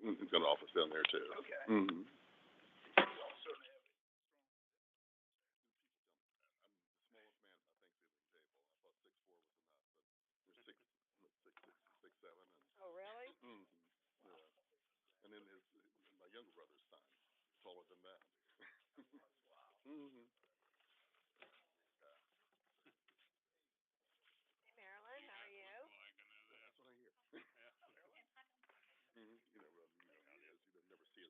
He's got an office down there too. Okay. Mm-hmm. Oh, really? Mm-hmm. Yeah. And then my younger brother's son, taller than that. Mm-hmm. Hey, Marilyn, how are you? That's what I hear. Mm-hmm. You know how it is. You never see it, but it's you.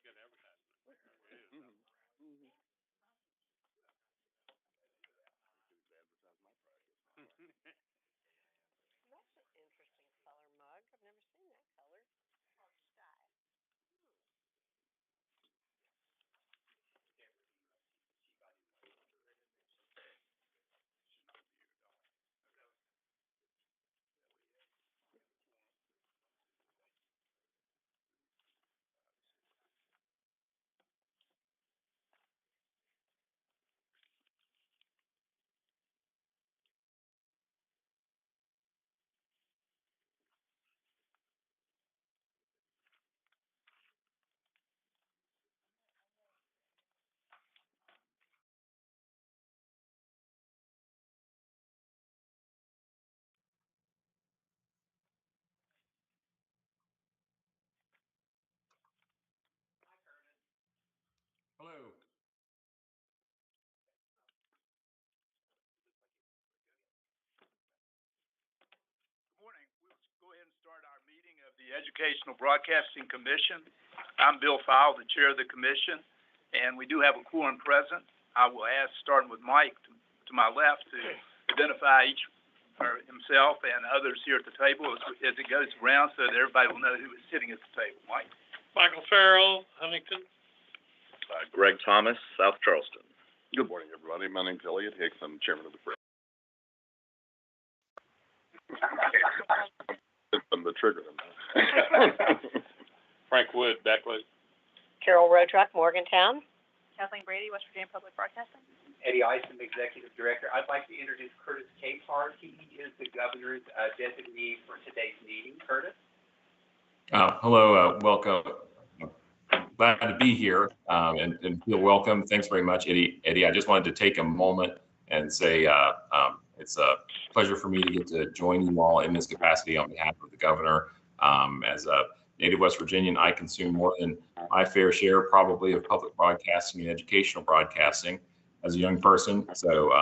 Good advertisement. Mm-hmm. Mm-hmm. Advertise my practice. That's an interesting color mug. I've never seen that color. Oh, sky. Hello. Good morning. We'll go ahead and start our meeting of the Educational Broadcasting Commission. I'm Bill Fowle, the chair of the commission, and we do have a quorum present. I will ask, starting with Mike to my left, to identify each or himself and others here at the table as it goes around so that everybody will know who is sitting at the table. Mike? Michael Farrell, Huntington. Greg Thomas, South Charleston. Good morning, everybody. My name's Elliot Hicks. I'm chairman of the board. I'm the trigger. Frank Wood, Beckley. Carol Rodruck, Morgantown. Kathleen Brady, West Virginia Public Broadcasting. Eddie Isom, Executive Director. I'd like to introduce Curtis Capehart. He is the governor's designee for today's meeting. Curtis? Hello, welcome. Glad to be here and feel welcome. Thanks very much, Eddie. I just wanted to take a moment and say it's a pleasure for me to get to join you all in this capacity on behalf of the governor. As a native West Virginian, I consume more than my fair share probably of public broadcasting and educational broadcasting as a young person. So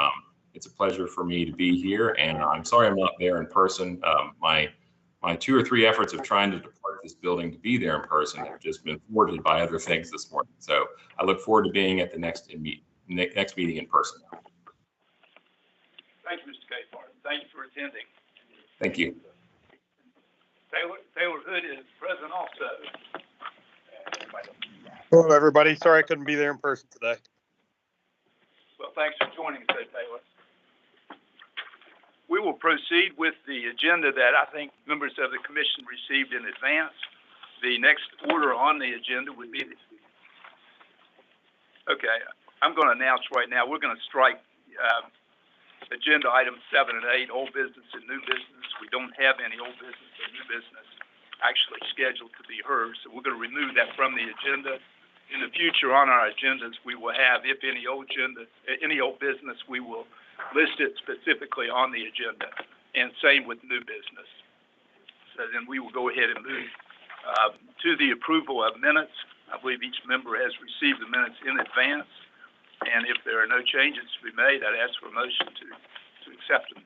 it's a pleasure for me to be here, and I'm sorry I'm not there in person. My 2 or 3 efforts of trying to depart this building to be there in person have just been thwarted by other things this morning. So I look forward to being at the next meeting in person. Thank you, Mr. Capehart. Thank you for attending. Thank you. Taylor Hood is present also. Hello, everybody. Sorry I couldn't be there in person today. Well, thanks for joining us, Taylor. We will proceed with the agenda that I think members of the commission received in advance. The next order on the agenda would be okay, I'm going to announce right now, we're going to strike agenda items 7 and 8, old business and new business. We don't have any old business or new business actually scheduled to be heard, so we're going to remove that from the agenda. In the future on our agendas, we will have, if any old business, we will list it specifically on the agenda, and same with new business. So then we will go ahead and move to the approval of minutes. I believe each member has received the minutes in advance, and if there are no changes to be made, I'd ask for a motion to accept them.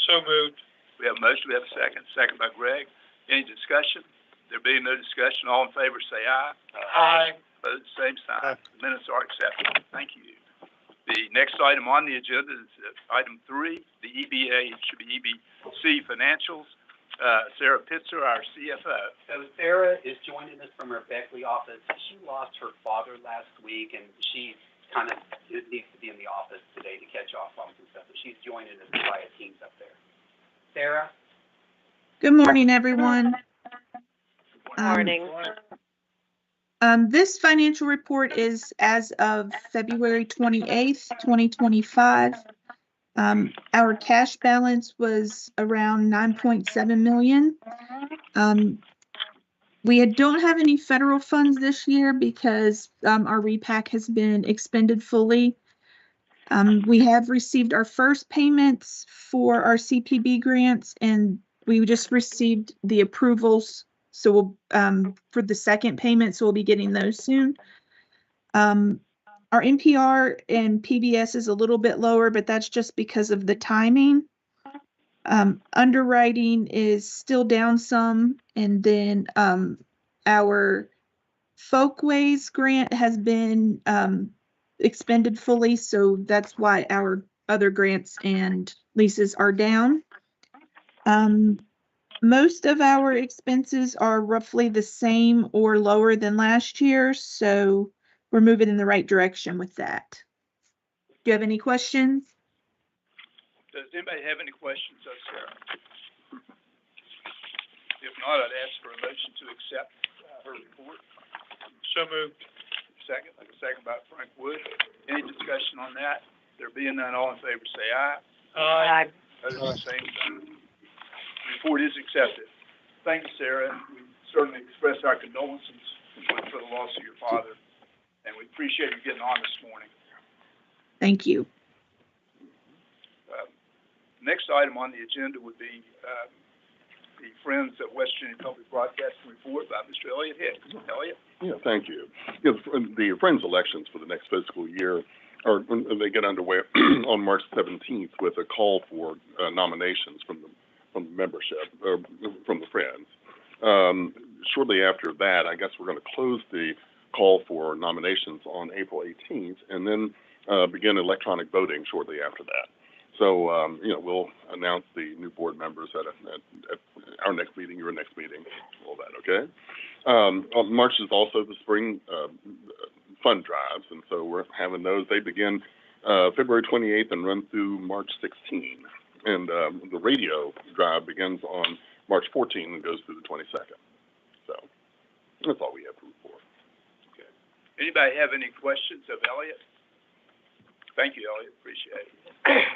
So moved. We have a motion, we have a second. Second by Greg. Any discussion? There being no discussion, all in favor say aye. Aye. Opposed, same sign. The minutes are accepted. Thank you. The next item on the agenda is item 3, the EBA, it should be EBC Financials. Sarah Pitzer, our CFO. So Sarah is joining us from her Beckley office. She lost her father last week, and she kind of needs to be in the office today to catch off on some stuff. But she's joining us via Teams up there. Sarah? Good morning, everyone. Good morning. This financial report is as of February 28th, 2025. Our cash balance was around $9.7 million. We don't have any federal funds this year because our repack has been expended fully. We have received our first payments for our CPB grants, and we just received the approvals. So we'll, for the second payment, so we'll be getting those soon. Our NPR and PBS is a little bit lower, but that's just because of the timing. Underwriting is still down some, and then our Folkways grant has been expended fully, so that's why our other grants and leases are down. Most of our expenses are roughly the same or lower than last year, so we're moving in the right direction with that. Do you have any questions? Does anybody have any questions of Sarah? If not, I'd ask for a motion to accept her report. So moved. Second, like a second by Frank Wood. Any discussion on that? There being none, all in favor say aye. Aye. Opposed, same sign. Report is accepted. Thank you, Sarah. We certainly express our condolences for the loss of your father, and we appreciate you getting on this morning. Thank you. Next item on the agenda would be the Friends of West Virginia Public Broadcasting report by Mr. Elliot Hicks. Elliot? Yeah, thank you. Yeah, the Friends elections for the next fiscal year they get underway on March 17th with a call for nominations from the membership, from the Friends. Shortly after that, I guess we're going to close the call for nominations on April 18th and then begin electronic voting shortly after that. So, we'll announce the new board members at our next meeting, your next meeting, all that, okay? March is also the spring fund drives, and so we're having those. They begin February 28th and run through March 16th. And the radio drive begins on March 14th and goes through the 22nd. So that's all we have to report. Okay. Anybody have any questions of Elliot? Thank you, Elliot. Appreciate it.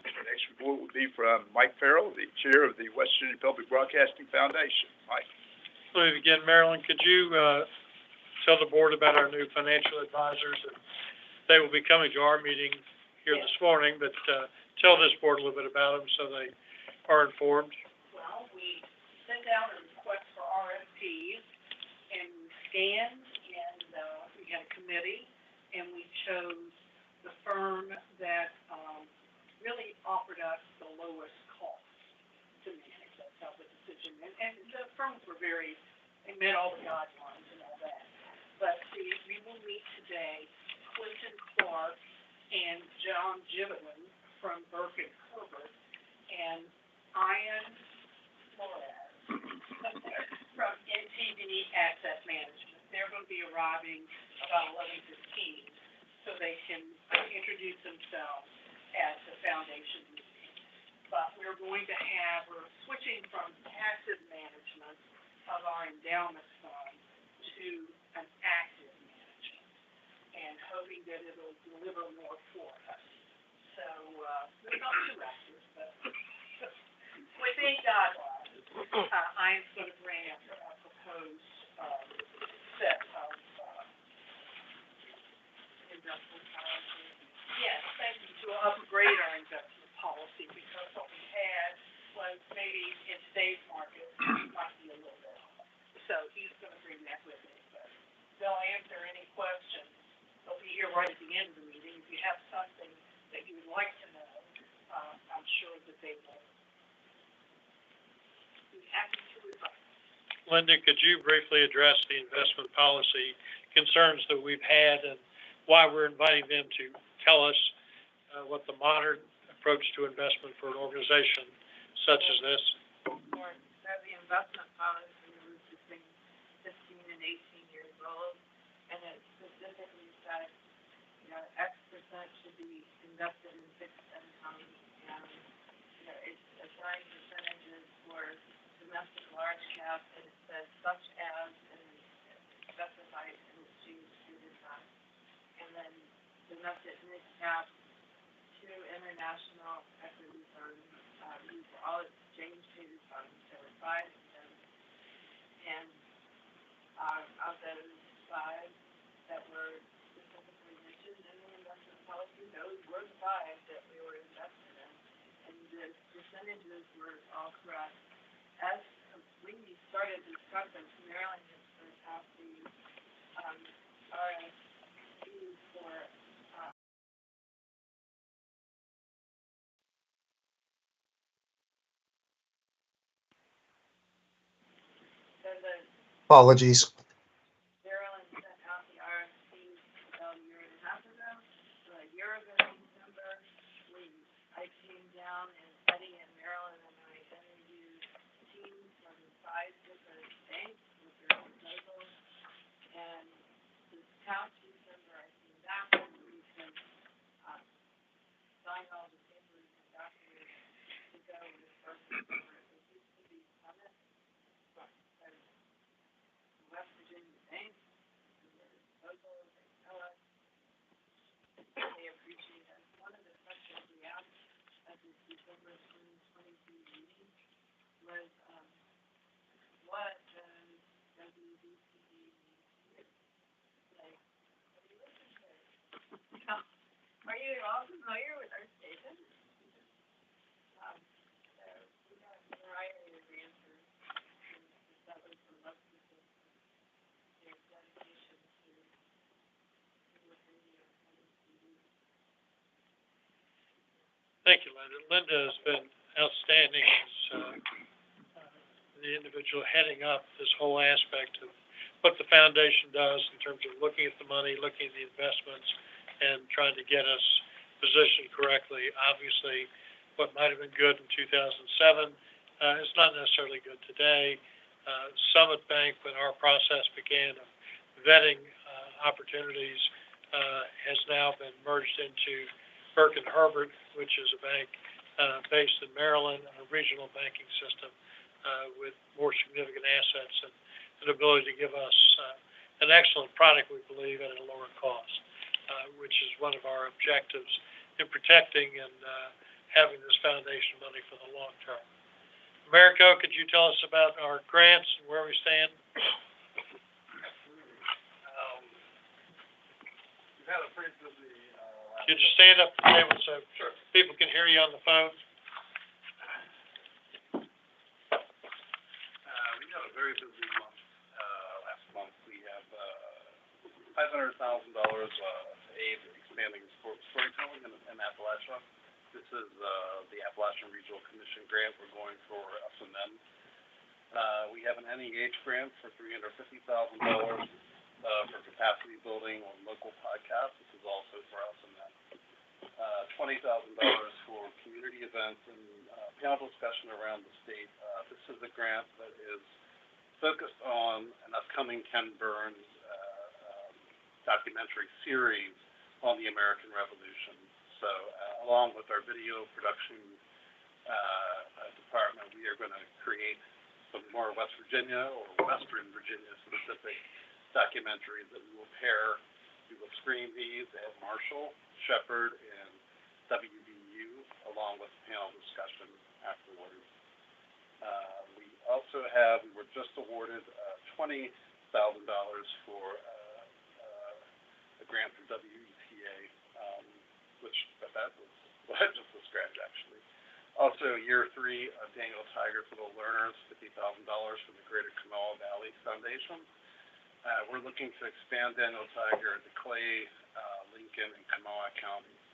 The next report would be from Mike Farrell, the chair of the West Virginia Public Broadcasting Foundation. Mike. So again, Marilyn, could you tell the board about our new financial advisors? They will be coming to our meeting here this morning, but tell this board a little bit about them so they are informed. Well, we sent out a request for RFPs and we scanned and we had a committee and we chose the firm that really offered us the lowest cost to manage. That's how the decision, and the firms were they met all the guidelines and all that. But we will meet today, Clinton Clark and John Gibbon from Burke and Herbert, and Ian Flores from NTD Asset Management. They're going to be arriving about 11:15, so they can introduce themselves at the foundation meeting. But we're switching from passive management of our endowment fund to an active management and hoping that it'll deliver more for us. So, we're not too active, but within guidelines, I am going to bring a proposed set of investment policy. Yes, thank you, to upgrade our investment policy because what we had was maybe in today's market might be a little bit off. So he's going to bring that with him, but they'll answer any questions. They'll be here right at the end of the meeting. If you have something that you would like to know, I'm sure that they will be happy to advise. Linda, could you briefly address the investment policy concerns that we've had and why we're inviting them to tell us what the modern approach to investment for an organization such as this? Or that the investment policy was between 15 and 18 years old, and it specifically said, X% should be invested in fixed income, and, it's assigned percentages for domestic large cap, and it says such as, and specified in the exchange fund, and then domestic mid cap, two international equity funds, these are all exchange traded funds, there were 5 of them, and of those five that were specifically mentioned in the investment policy, those were the five that we were invested in. And the percentages were all correct. As we started discussing, Maryland has put out the, RFP for, the Apologies. Maryland sent out the RFP about a year and a half ago. So a year ago in December, I came down and Eddie and Maryland and I interviewed teams from 5 different banks with their proposals. And this past December, I came back and we can, sign all the papers and documents to go with first December. It used to be Summit, but West Virginia Bank, and their proposals, they tell us they appreciate us. One of the questions we asked at this December 2022 meeting was, what does WVCD mean to you? Like, have you listened to it? Are you all familiar with our station? So we got a variety of answers, and that was the most of their dedication to Public Radio and WVCD. Thank you, Linda. Linda has been outstanding as the individual heading up this whole aspect of what the foundation does in terms of looking at the money, looking at the investments, and trying to get us positioned correctly. Obviously, what might have been good in 2007 is not necessarily good today. Summit Bank, when our process began of vetting opportunities, has now been merged into Burke and Herbert, which is a bank based in Maryland, a regional banking system with more significant assets and an ability to give us an excellent product, we believe, at a lower cost, which is one of our objectives in protecting and having this foundation money for the long term. Americo, could you tell us about our grants and where we stand? We've had a pretty busy, Could you stand up to the table so people can hear you on the phone? we had a very busy month, last month. We have, $500,000, aid expanding storytelling in Appalachia. This is, the Appalachian Regional Commission grant we're going for S&M. We have an NEH grant for $350,000, for capacity building on local podcasts. This is also for S&M. $20,000 for community events and, panel discussion around the state. This is a grant that is focused on an upcoming Ken Burns, documentary series on the American Revolution. So, along with our video production department, we are going to create some more West Virginia or Western Virginia specific documentaries that we will pair. We will screen these at Marshall, Shepherd, and WVU, along with panel discussion afterwards. We were just awarded $20,000 for a grant from WETA, which that was just a scratch, actually. Also, year 3, Daniel Tiger for the Learners, $50,000 from the Greater Kanawha Valley Foundation. We're looking to expand Daniel Tiger to Clay, Lincoln, and Kanawha counties.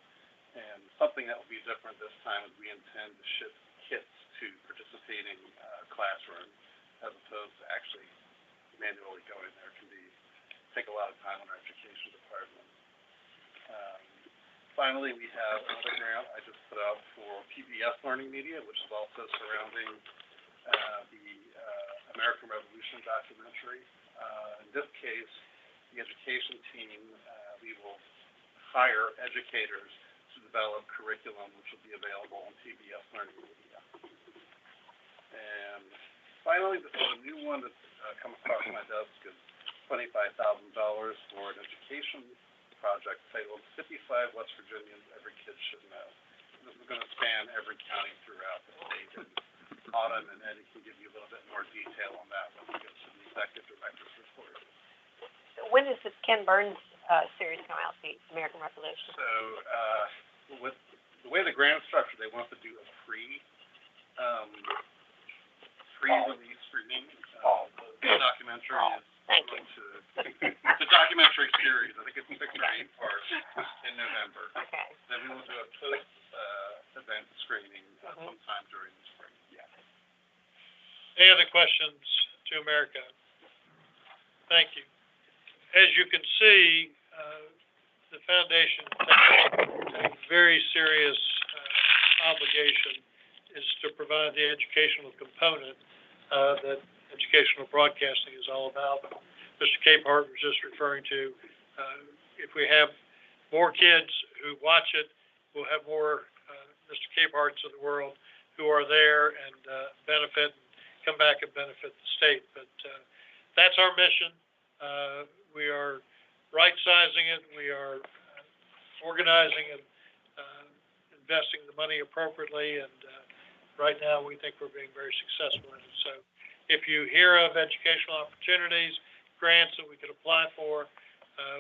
And something that will be different this time is we intend to ship kits to participating classrooms as opposed to actually manually going there. It can take a lot of time on our education department. Finally, we have another grant I just put out for PBS Learning Media, which is also surrounding the American Revolution documentary. In this case, the education team, we will hire educators to develop curriculum which will be available on PBS Learning Media. And finally, this is a new one that's come across my desk, is $25,000 for an education project titled 55 West Virginians Every Kid Should Know. This is going to span every county throughout the state. And Autumn and Eddie can give you a little bit more detail on that when we get to the executive director's report. When does the Ken Burns, series come out, the American Revolution? So, with the way the grant is structured, they want to do a pre-release screening. The documentary is Thank you. going to, it's a documentary series, I think it's 6 or 8 parts in November. Okay. Then we will do a post, event screening sometime during the spring. Yeah. Any other questions to America? Thank you. As you can see, the foundation takes a very serious obligation is to provide the educational component that educational broadcasting is all about. Mr. Capehart was just referring to, if we have more kids who watch it, we'll have more Mr. Capeharts of the world who are there and benefit, and come back and benefit the state. But that's our mission. We are right-sizing it. We are organizing and investing the money appropriately. And right now, we think we're being very successful in it. So if you hear of educational opportunities, grants that we could apply for,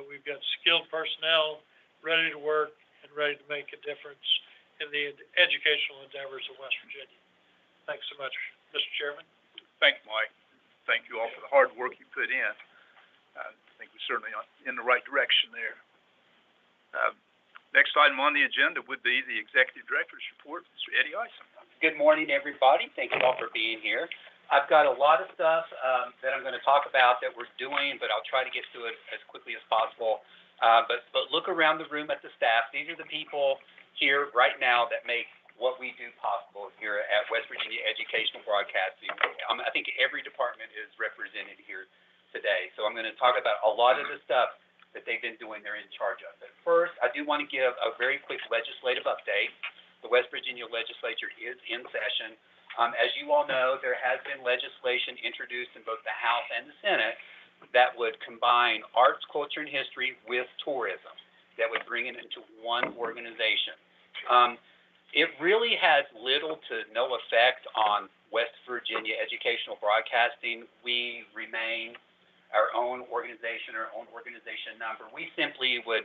we've got skilled personnel ready to work and ready to make a difference in the educational endeavors of West Virginia. Thanks so much, Mr. Chairman. Thank you, Mike. Thank you all for the hard work you put in. I think we're certainly in the right direction there. Next item on the agenda would be the Executive Director's Report, Mr. Eddie Isom. Good morning, everybody. Thank you all for being here. I've got a lot of stuff that I'm going to talk about that we're doing, but I'll try to get to it as quickly as possible. But look around the room at the staff. These are the people here right now that make what we do possible here at West Virginia Educational Broadcasting. I think every department is represented here today. So I'm going to talk about a lot of the stuff that they've been doing, they're in charge of. But first, I do want to give a very quick legislative update. The West Virginia legislature is in session. As you all know, there has been legislation introduced in both the House and the Senate that would combine arts, culture, and history with tourism, that would bring it into one organization. It really has little to no effect on West Virginia educational broadcasting. We remain our own organization number. We simply would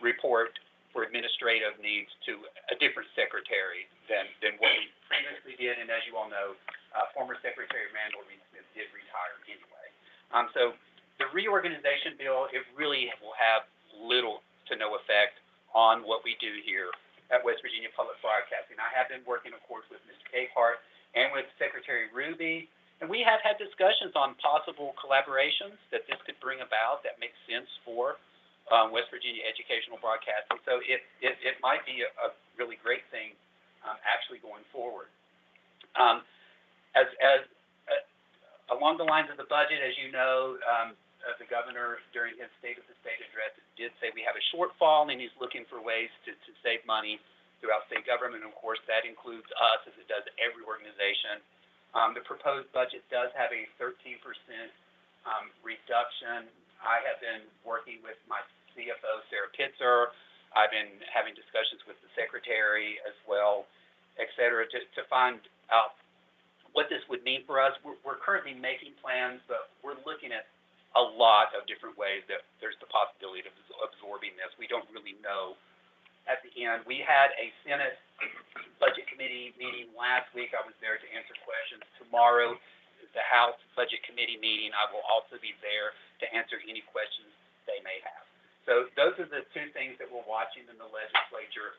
report for administrative needs to a different secretary than what we previously did. And as you all know, former Secretary Randall Reed Smith did retire anyway. So the reorganization bill, it really will have little to no effect on what we do here at West Virginia Public Broadcasting. I have been working, of course, with Mr. Capehart and with Secretary Ruby, and we have had discussions on possible collaborations that this could bring about that makes sense for West Virginia educational broadcasting. So it might be a really great thing actually going forward. Along the lines of the budget, as you know, the governor during his State of the State address did say we have a shortfall and he's looking for ways to save money throughout state government. And of course, that includes us, as it does every organization. The proposed budget does have a 13% reduction. I have been working with my CFO, Sarah Pitzer. I've been having discussions with the secretary as well, et cetera, to find out what this would mean for us. We're currently making plans, but we're looking at a lot of different ways that there's the possibility of absorbing this. We don't really know at the end. We had a Senate Budget Committee meeting last week. I was there to answer questions. Tomorrow is the House Budget Committee meeting. I will also be there to answer any questions they may have. So those are the two things that we're watching in the legislature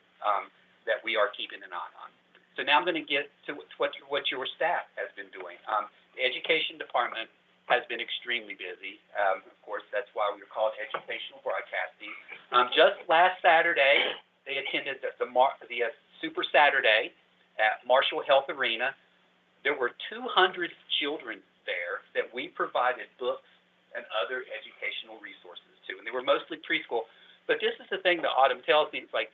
that we are keeping an eye on. So now I'm going to get to what your staff has been doing. The Education Department has been extremely busy. Of course, that's why we were called Educational Broadcasting. Just last Saturday, they attended the Super Saturday at Marshall Health Arena. There were 200 children there that we provided books and other educational resources to, and they were mostly preschool. But this is the thing that Autumn tells me, it's like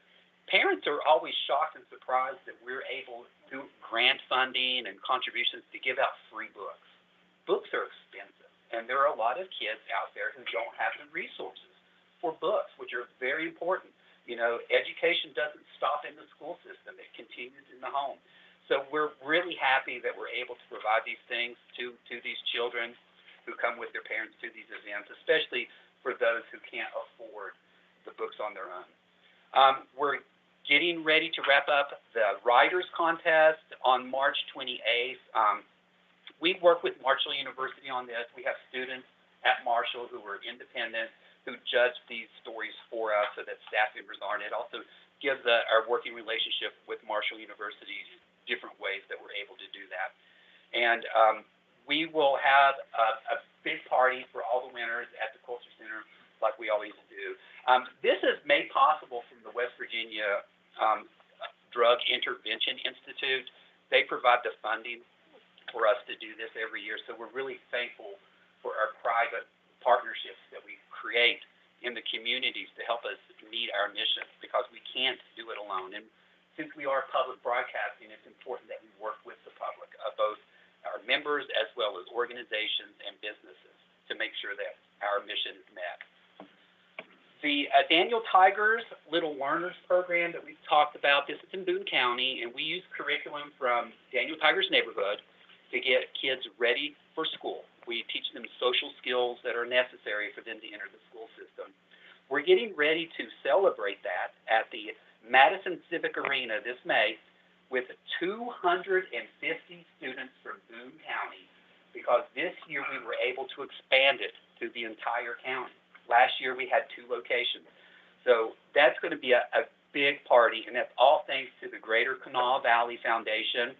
parents are always shocked and surprised that we're able, through grant funding and contributions, to give out free books. Books are expensive, and there are a lot of kids out there who don't have the resources for books, which are very important. You know, education doesn't stop in the school system. It continues in the home. So we're really happy that we're able to provide these things to these children. who come with their parents to these events, especially for those who can't afford the books on their own. We're getting ready to wrap up the writers contest on March 28th. We work with Marshall University on this. We have students at Marshall who are independent, who judge these stories for us so that staff members aren't. It also gives our working relationship with Marshall University different ways that we're able to do that. And we will have a big party for all the winners at the Culture Center like we always do. This is made possible from the West Virginia Drug Intervention Institute. They provide the funding for us to do this every year, so we're really thankful for our private partnerships that we create in the communities to help us meet our mission, because we can't do it alone. And since we are public broadcasting, it's important that we work with the public, both our members as well as organizations and businesses, to make sure that our mission is met. The Daniel Tiger's Little Learners program that we've talked about, this is in Boone County, and we use curriculum from Daniel Tiger's neighborhood to get kids ready for school. We teach them social skills that are necessary for them to enter the school system. We're getting ready to celebrate that at the Madison Civic Arena this May with 250 students from Boone County, because this year we were able to expand it to the entire county. Last year we had 2 locations. So that's going to be a big party, and that's all thanks to the Greater Kanawha Valley Foundation.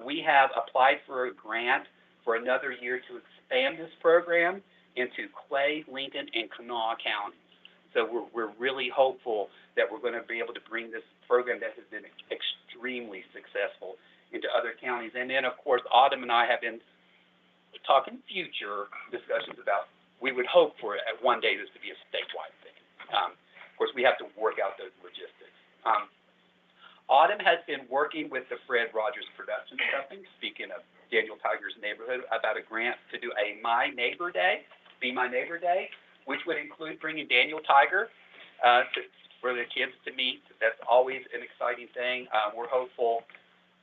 We have applied for a grant for another year to expand this program into Clay, Lincoln, and Kanawha counties. So we're really hopeful that we're going to be able to bring this program that has been extremely successful into other counties. And then, of course, Autumn and I have been talking future discussions about, we would hope for one day this to be a statewide thing. Of course, we have to work out those logistics. Autumn has been working with the Fred Rogers Production Company, speaking of Daniel Tiger's neighborhood, about a grant to do a My Neighbor Day, Be My Neighbor Day, which would include bringing Daniel Tiger for the kids to meet. That's always an exciting thing. We're hopeful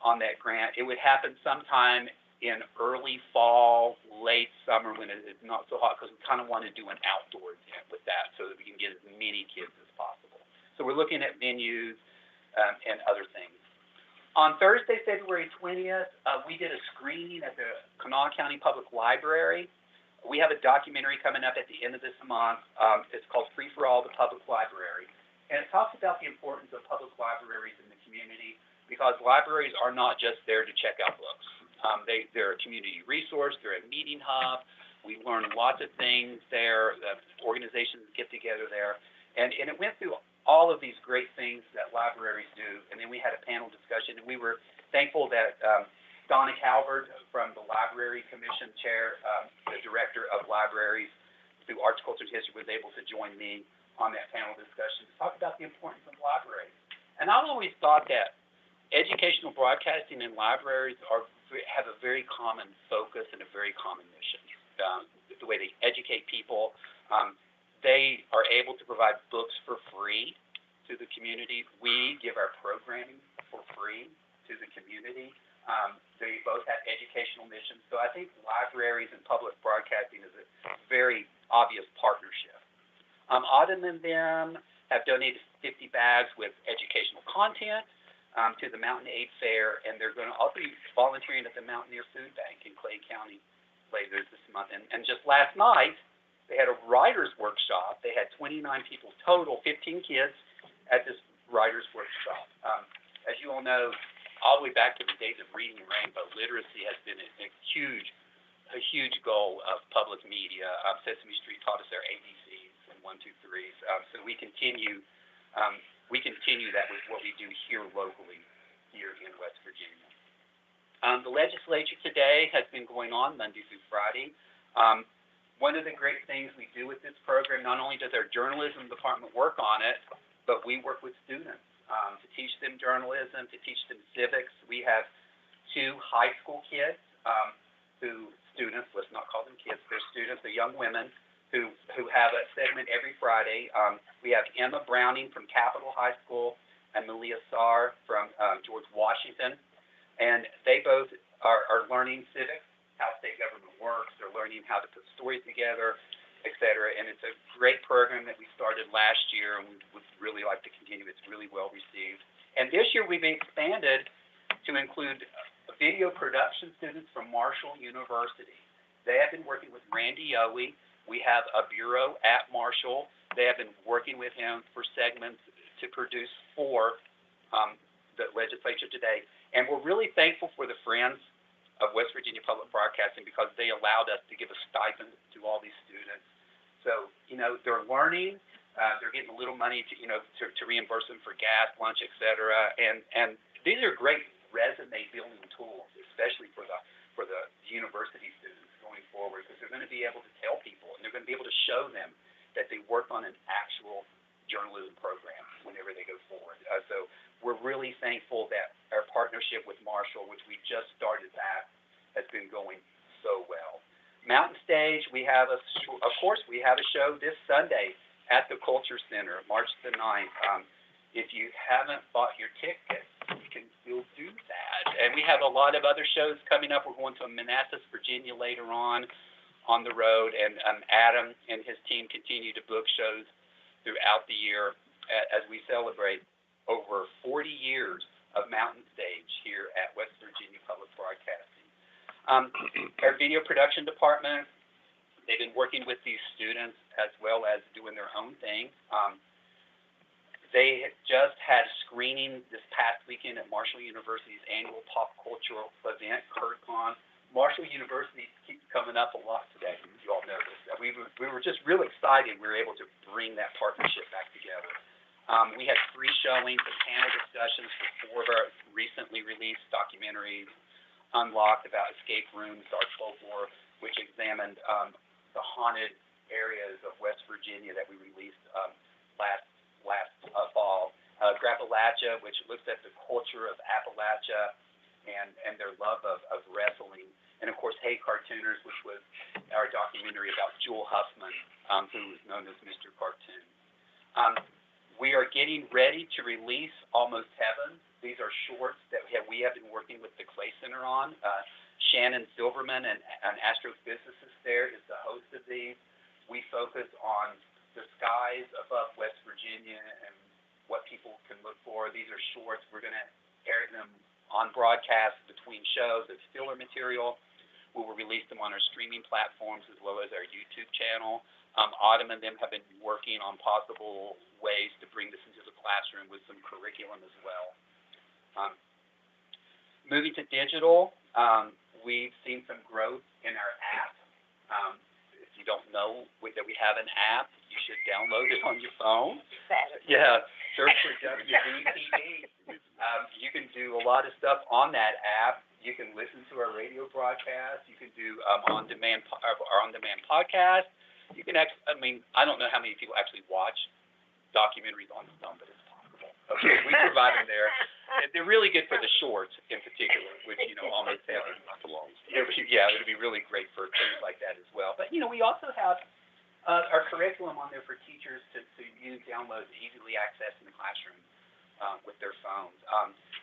on that grant. It would happen sometime in early fall, late summer, when it's not so hot, because we kind of want to do an outdoor event with that so that we can get as many kids as possible. So we're looking at venues and other things. On Thursday, February 20th, we did a screening at the Kanawha County Public Library. We have a documentary coming up at the end of this month. It's called Free for All, the Public Library. And it talks about the importance of public libraries in the community, because libraries are not just there to check out books. They're a community resource, they're a meeting hub. We learn lots of things there, the organizations get together there. And it went through all of these great things that libraries do. And then we had a panel discussion, and we were thankful that Donna Calvert from the Library Commission chair, the director of libraries through Arts, Culture, and History, was able to join me on that panel discussion to talk about the importance of libraries. And I've always thought that educational broadcasting and libraries have a very common focus and a very common mission. The way they educate people, they are able to provide books for free to the community. We give our programming for free to the community. They both have educational missions. So I think libraries and public broadcasting is a very obvious partnership. Autumn and them have donated 50 bags with educational content to the Mountain Aid Fair, and they're going to also be volunteering at the Mountaineer Food Bank in Clay County later this month. And just last night, they had a writer's workshop. They had 29 people total, 15 kids at this writer's workshop. As you all know, all the way back to the days of Reading Rainbow, literacy has been a huge goal of public media. Sesame Street taught us their ABCs and 1, 2, 3s. So we continue that with what we do here locally here in West Virginia. The legislature today has been going on Monday through Friday. One of the great things we do with this program, not only does our journalism department work on it, but we work with students to teach them journalism, to teach them civics. We have 2 high school kids students, let's not call them kids, they're students, they're young women who have a segment every Friday. We have Emma Browning from Capitol High School and Malia Sarr from George Washington. And they both are learning civics how state government works. They're learning how to put stories together, et cetera. And it's a great program that we started last year, and we would really like to continue. It's really well received. And this year we've expanded to include video production students from Marshall University. They have been working with Randy Yowie. We have a bureau at Marshall. They have been working with him for segments to produce for the legislature today. And we're really thankful for the Friends of West Virginia Public Broadcasting because they allowed us to give a stipend to all these students. So, you know, they're learning, they're getting a little money to, you know, to reimburse them for gas, lunch, et cetera. And these are great resume building tools, especially for the university students going forward, because they're going to be able to tell people and they're going to be able to show them that they work on an actual journalism program whenever they go forward. So we're really thankful that our partnership with Marshall, which we just started that, has been going so well. Mountain Stage, we have of course, we have a show this Sunday at the Culture Center, March the 9th. If you haven't bought your ticket, you can still do that. And we have a lot of other shows coming up. We're going to Manassas, Virginia later on the road, and Adam and his team continue to book shows throughout the year as we celebrate over 40 years of Mountain Stage here at West Virginia Public Broadcasting. Our video production department, they've been working with these students as well as doing their own thing. They just had screening this past weekend at Marshall University's annual pop cultural event, CurtCon. Marshall University keeps coming up a lot today. You all know this. We were just real excited we were able to bring that partnership back together. We had 3 showings and panel discussions for 4 of our recently released documentaries, Unlocked about escape rooms, Dark Folklore, which examined the haunted areas of West Virginia that we released last fall. Grappalachia, which looks at the culture of Appalachia and their love of wrestling. And of course, Hey Cartooners, which was our documentary about Jewel Huffman, who was known as Mr. Cartoon. We are getting ready to release Almost Heaven. These are shorts that we have been working with the Clay Center on. Shannon Silverman, an astrophysicist there, is the host of these. We focus on the skies above West Virginia and what people can look for. These are shorts. We're going to air them on broadcast between shows as filler material. We will release them on our streaming platforms as well as our YouTube channel. Autumn and them have been working on possible ways to bring this into the classroom with some curriculum as well. Moving to digital, we've seen some growth in our app. If you don't know that we have an app, you should download it on your phone. Yeah, search for WVTV. You can do a lot of stuff on that app. You can listen to our radio broadcast. You can do on-demand podcast. You can actually, I don't know how many people actually watch documentaries on the phone, but it's possible. Okay, we provide them there. They're really good for the shorts in particular, which, almost have. Yeah, it would be really great for things like that as well. But, we also have our curriculum on there for teachers to use, download, easily access in the classroom with their phones.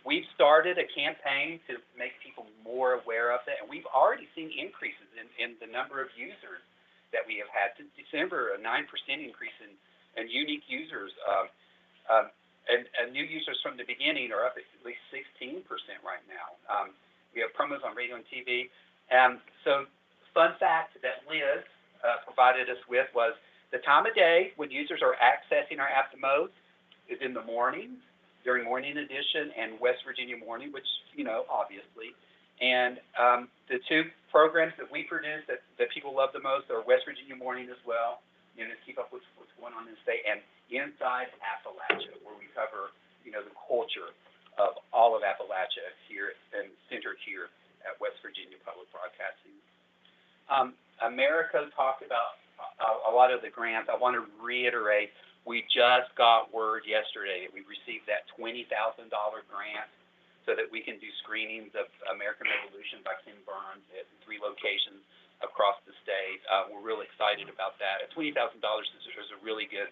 We've started a campaign to make people more aware of it, and we've already seen increases in the number of users that we have had. Since December, a 9% increase in unique users. And new users from the beginning are up at least 16% right now. We have promos on radio and TV. So fun fact that Liz provided us with was the time of day when users are accessing our app the most is in the mornings, during Morning Edition and West Virginia Morning, which, obviously. And the 2 programs that we produce that people love the most are West Virginia Morning as well, to keep up with what's going on in the state, and Inside Appalachia, where we cover, the culture of all of Appalachia here and centered here at West Virginia Public Broadcasting. America talked about a lot of the grants. I want to reiterate, we just got word yesterday that we received that $20,000 grant so that we can do screenings of American Revolution by Ken Burns at 3 locations across the state. We're really excited about that. $20,000 is a really good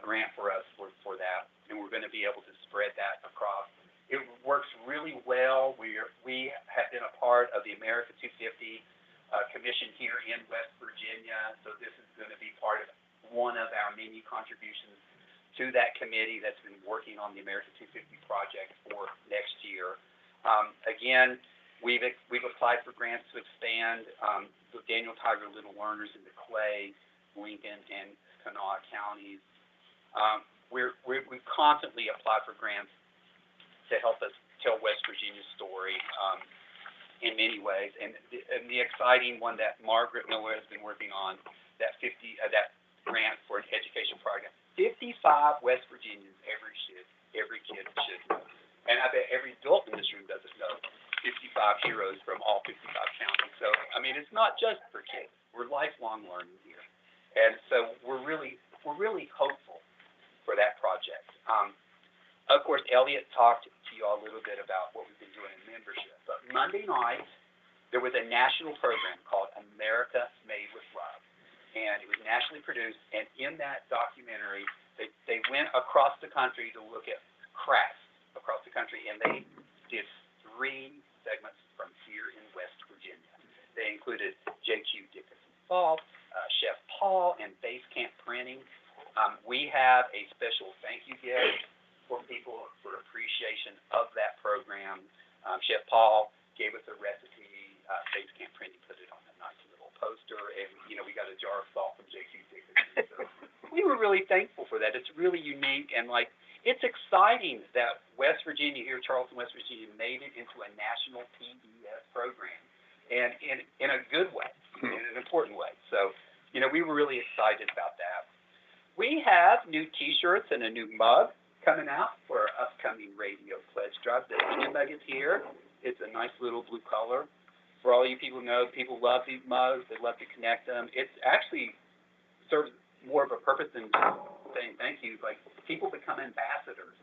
grant for us for that, and we're going to be able to spread that across. It works really well. We have been a part of the America 250 commissioned here in West Virginia, so this is going to be part of one of our many contributions to that committee that's been working on the America 250 project for next year. Again, we've applied for grants to expand the Daniel Tiger Little Learners into Clay, Lincoln, and Kanawha counties. We've constantly applied for grants to help us tell West Virginia's story in many ways. And the exciting one that Margaret Miller has been working on, that grant for an education program. 55 West Virginians, every kid should know. And I bet every adult in this room doesn't know 55 heroes from all 55 counties. So, I mean, it's not just for kids. We're lifelong learning here. And so we're really hopeful for that project. Of course, Elliot talked to you all a little bit about what we've been doing in membership. But Monday night, there was a national program called America Made with Love. And it was nationally produced. And in that documentary, they went across the country to look at crafts across the country. And they did 3 segments from here in West Virginia. They included J.Q. Dickinson Salt, Chef Paul, and Base Camp Printing. We have a special thank you gift for people for appreciation of that program. Chef Paul gave us a recipe. Base Camp Printing put it on a nice little poster, and we got a jar of salt from J.Q. Dickinson. So we were really thankful for that. It's really unique, and it's exciting that West Virginia here, Charleston, West Virginia, made it into a national PBS program, and in a good way, in an important way. So, we were really excited about that. We have new T-shirts and a new mug coming out for our upcoming radio pledge drive. The mug is here. It's a nice little blue color. For all you people who know, people love these mugs. They love to connect them. It's actually serves more of a purpose than saying thank you. Like, people become ambassadors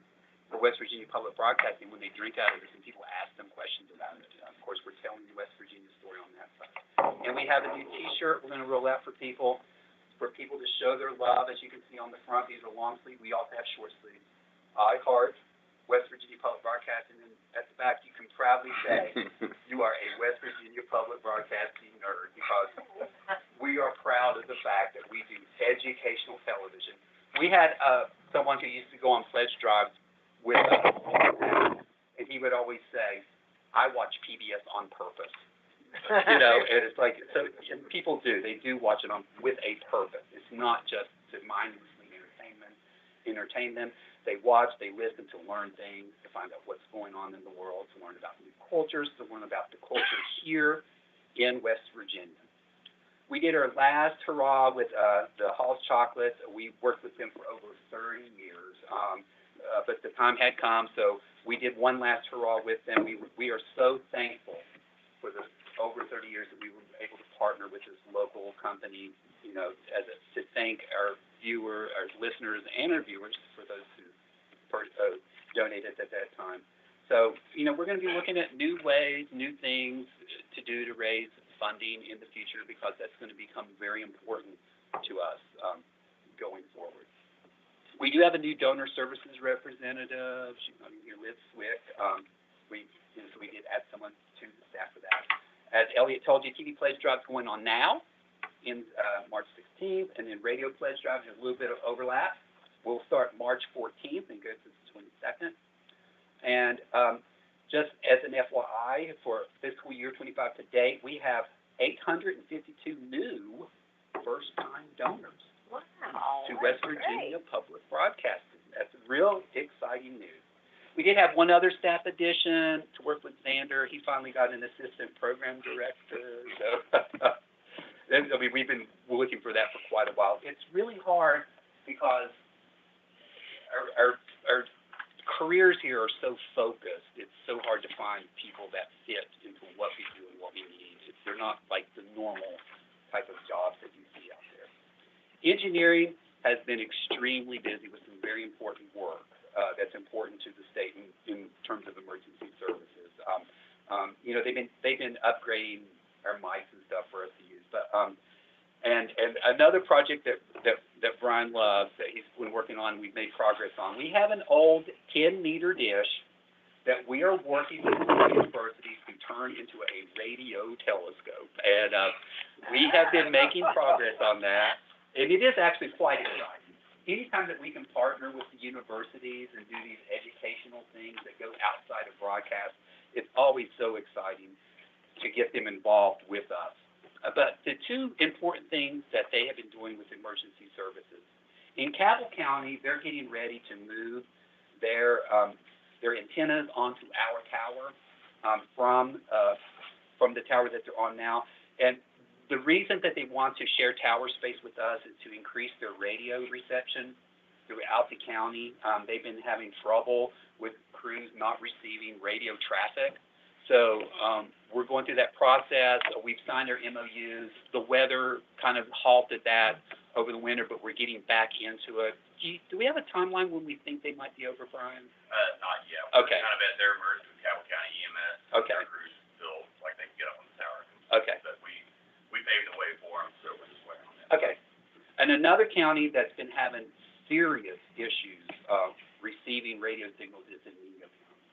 for West Virginia Public Broadcasting when they drink out of this, and people ask them questions about it. Of course, we're telling the West Virginia story on that side. And we have a new T-shirt we're going to roll out for people to show their love. As you can see on the front, these are long sleeve. We also have short sleeve. I heart West Virginia Public Broadcasting, and at the back you can proudly say you are a West Virginia Public Broadcasting nerd, because we are proud of the fact that we do educational television. We had someone who used to go on pledge drives with us, and he would always say, I watch PBS on purpose. And it's like, so, and people do. They do watch it with a purpose. It's not just to mindlessly entertain them. They watch, they listen to learn things, to find out what's going on in the world, to learn about new cultures, to learn about the culture here in West Virginia. We did our last hurrah with the Hall's Chocolate. We worked with them for over 30 years, but the time had come, so we did one last hurrah with them. We are so thankful for the over 30 years that we were able to partner with this local company, to thank our listeners and our viewers for those who donated at that time. So, we're going to be looking at new ways, new things to do to raise funding in the future, because that's going to become very important to us going forward. We do have a new donor services representative. She's not here, Liz Swick. So we did add someone to the staff for that. As Elliot told you, TV Pledge Drive's going on now in March 16th, and then radio pledge drive, there's a little bit of overlap. We'll start March 14th and go to the 22nd. And just as an FYI, for fiscal year 25 to date, we have 852 new first-time donors to West Virginia Public Broadcasting. That's real exciting news. We did have one other staff addition to work with Xander. He finally got an assistant program director. So, we've been looking for that for quite a while. It's really hard because our careers here are so focused. It's so hard to find people that fit into what we do and what we need. They're not like the normal type of jobs that you see out there. Engineering has been extremely busy with some very important work that's important to the state in terms of emergency services. They've been upgrading our mics and stuff for us to use. But and another project that Brian loves that he's been working on, we've made progress on. We have an old 10-meter dish that we are working with the universities to turn into a radio telescope. And we have been making progress on that, and it is actually quite exciting. Anytime that we can partner with the universities and do these educational things that go outside of broadcast, it's always so exciting to get them involved with us. But the two important things that they have been doing with emergency services. In Cabell County, they're getting ready to move their antennas onto our tower from the tower that they're on now. And the reason that they want to share tower space with us is to increase their radio reception throughout the county. They've been having trouble with crews not receiving radio traffic. So we're going through that process. We've signed our MOUs. The weather kind of halted that over the winter, but we're getting back into it. Do we have a timeline when we think they might be over, Brian? Not yet. Okay. Kind of at their merge with Cabell County EMS. Okay. Their crews feel like they can get up on the tower. Okay. But we paved the way for them, so we're just waiting on that. Okay. And another county that's been having serious issues receiving radio signals is in Mingo County.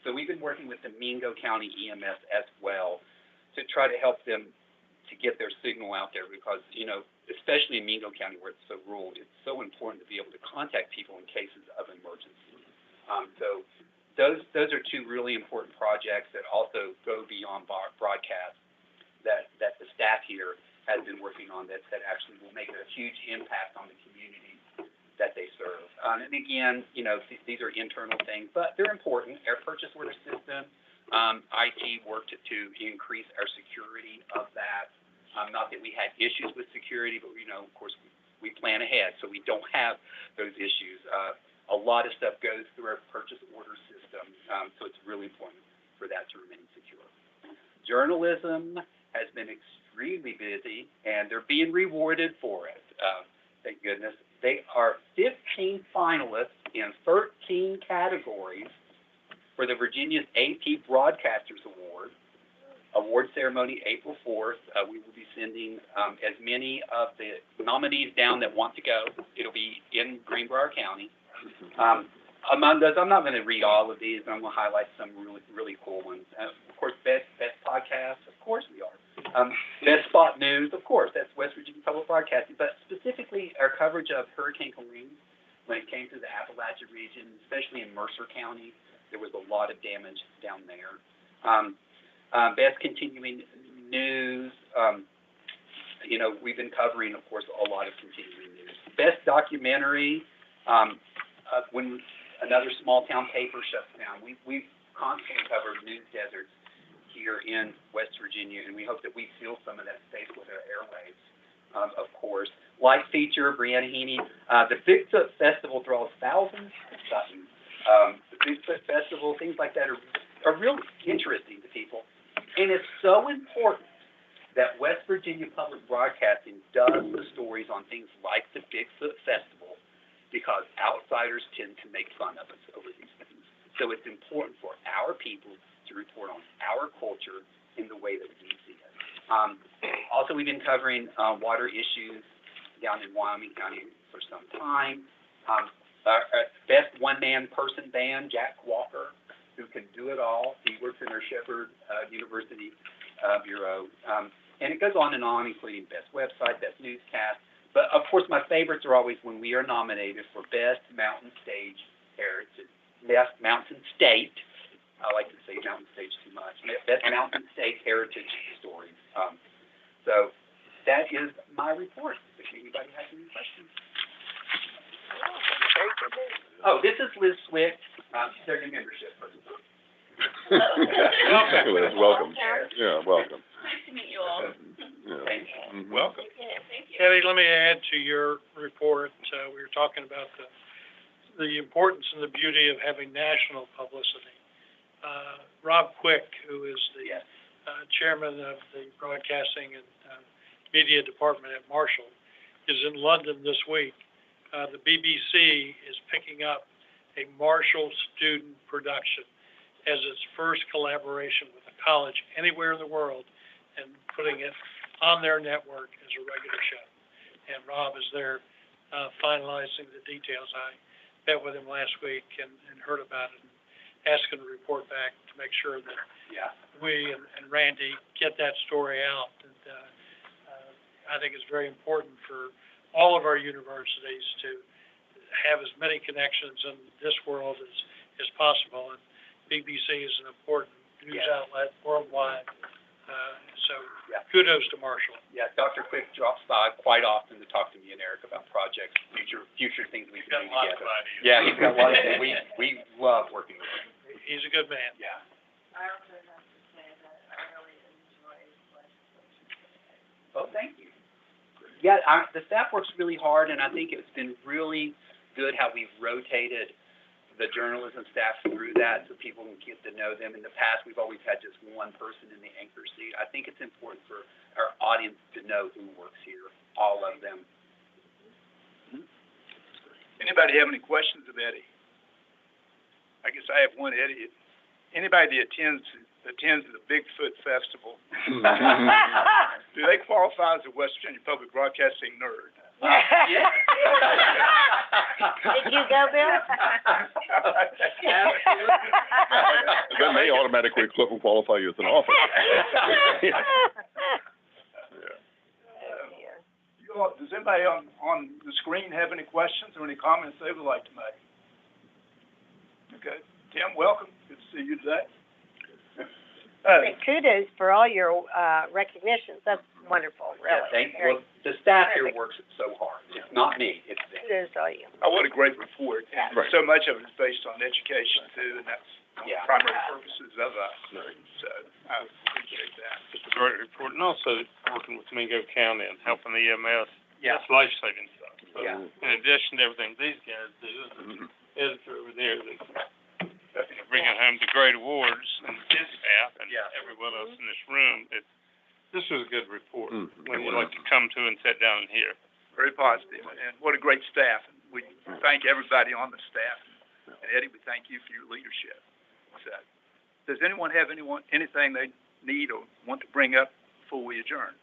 So we've been working with the Mingo County EMS as well to try to help them to get their signal out there because, you know, especially in Mingo County where it's so rural, it's so important to be able to contact people in cases of emergency. So those are two really important projects that also go beyond broadcast that the staff here has been working on that actually will make a huge impact on the community that they serve. And again, you know, these are internal things, but they're important. Air purchase order system, IT worked to increase our security of that. Not that we had issues with security, but, you know, of course, we plan ahead, so we don't have those issues. A lot of stuff goes through our purchase order system, so it's really important for that to remain secure. Journalism has been extremely busy, and they're being rewarded for it. Thank goodness. They are 15 finalists in 13 categories for the Virginia's AP Broadcasters Award. Award ceremony April 4th. We will be sending as many of the nominees down that want to go. It'll be in Greenbrier County. Among those, I'm not going to read all of these, but I'm going to highlight some really, really cool ones. Of course, best podcast, of course we are. Best spot news, of course, that's West Virginia Public Broadcasting, but specifically our coverage of Hurricane Helene when it came through the Appalachia region, especially in Mercer County. There was a lot of damage down there. Best continuing news, you know, we've been covering, of course, a lot of continuing news. Best documentary, when another small town paper shuts down. We've constantly covered news deserts here in West Virginia, and we hope that we fill some of that space with our airwaves, of course. Light feature, Brianna Heaney. The Bigfoot Festival draws thousands of buttons. The Bigfoot Festival, things like that are really interesting to people. And it's so important that West Virginia Public Broadcasting does the stories on things like the Bigfoot Festival because outsiders tend to make fun of us over these things. So it's important for our people to report on our culture in the way that we see it. Also, we've been covering water issues down in Wyoming County for some time. Our best one-man person band, Jack Walker, who can do it all. He works in our Shepherd University Bureau. And it goes on, including best website, best newscast. But, of course, my favorites are always when we are nominated for Best Mountain Stage Heritage, Best Mountain State. I like to say Mountain Stage too much. Best Mountain State Heritage Stories. So that is my report. If anybody has any questions. Oh, this is Liz Swick. She's our new membership person. Liz, welcome. Yeah, welcome. Nice to meet you all. Yeah. Thank you. Mhm. Welcome. Thank you. Eddie, let me add to your report. We were talking about the importance and the beauty of having national publicity. Rob Quick, who is the chairman of the broadcasting and media department at Marshall, is in London this week. The BBC is picking up a Marshall student production as its first collaboration with a college anywhere in the world and putting it on their network as a regular show. And Rob is there finalizing the details. I met with him last week and heard about it. asking to report back to make sure that Yeah. we and Randy get that story out. And, I think it's very important for all of our universities to have as many connections in this world as possible. And BBC is an important news outlet worldwide. So Yeah. kudos to Marshall. Yeah, Dr. Quick drops by quite often to talk to me and Eric about projects, future things we can do together. Yeah, he's got a lot of ideas. We love working with him. He's a good man. Yeah. I also have to say that I really enjoy legislation. Oh, thank you. Yeah, the staff works really hard, and I think it's been really good how we've rotated the journalism staff through that so people can get to know them. In the past, we've always had just one person in the anchor seat. I think it's important for our audience to know who works here, all of them. Anybody have any questions of Eddie? I guess I have one, Eddie. Anybody that attends the Bigfoot Festival, do they qualify as a West Virginia Public Broadcasting nerd? Yeah. Did you go, Bill? That may automatically qualify you as an officer. Yeah. Does anybody on the screen have any questions or any comments they would like to make? Okay, Tim, welcome. Good to see you today. Kudos for all your, recognitions. That's wonderful, really. Well, the staff here works so hard. It's not me, it's them. Kudos to all you. Oh, what a great report. And Right. so much of it is based on education too, and that's one of the Yeah. primary purposes of us. So I appreciate that. It's a great report, and also working with Mingo County and helping the EMS. Yeah. That's life-saving stuff. So, Yeah. in addition to everything these guys do, and the editor over there that's bringing home the great awards, and his staff, and Yeah. everyone else in this room, this was a good report. Mm. When you like to come to and sit down and hear. Very positive, and what a great staff. We thank everybody on the staff. And Eddie, we thank you for your leadership. So, does anyone have anything they need or want to bring up before we adjourn?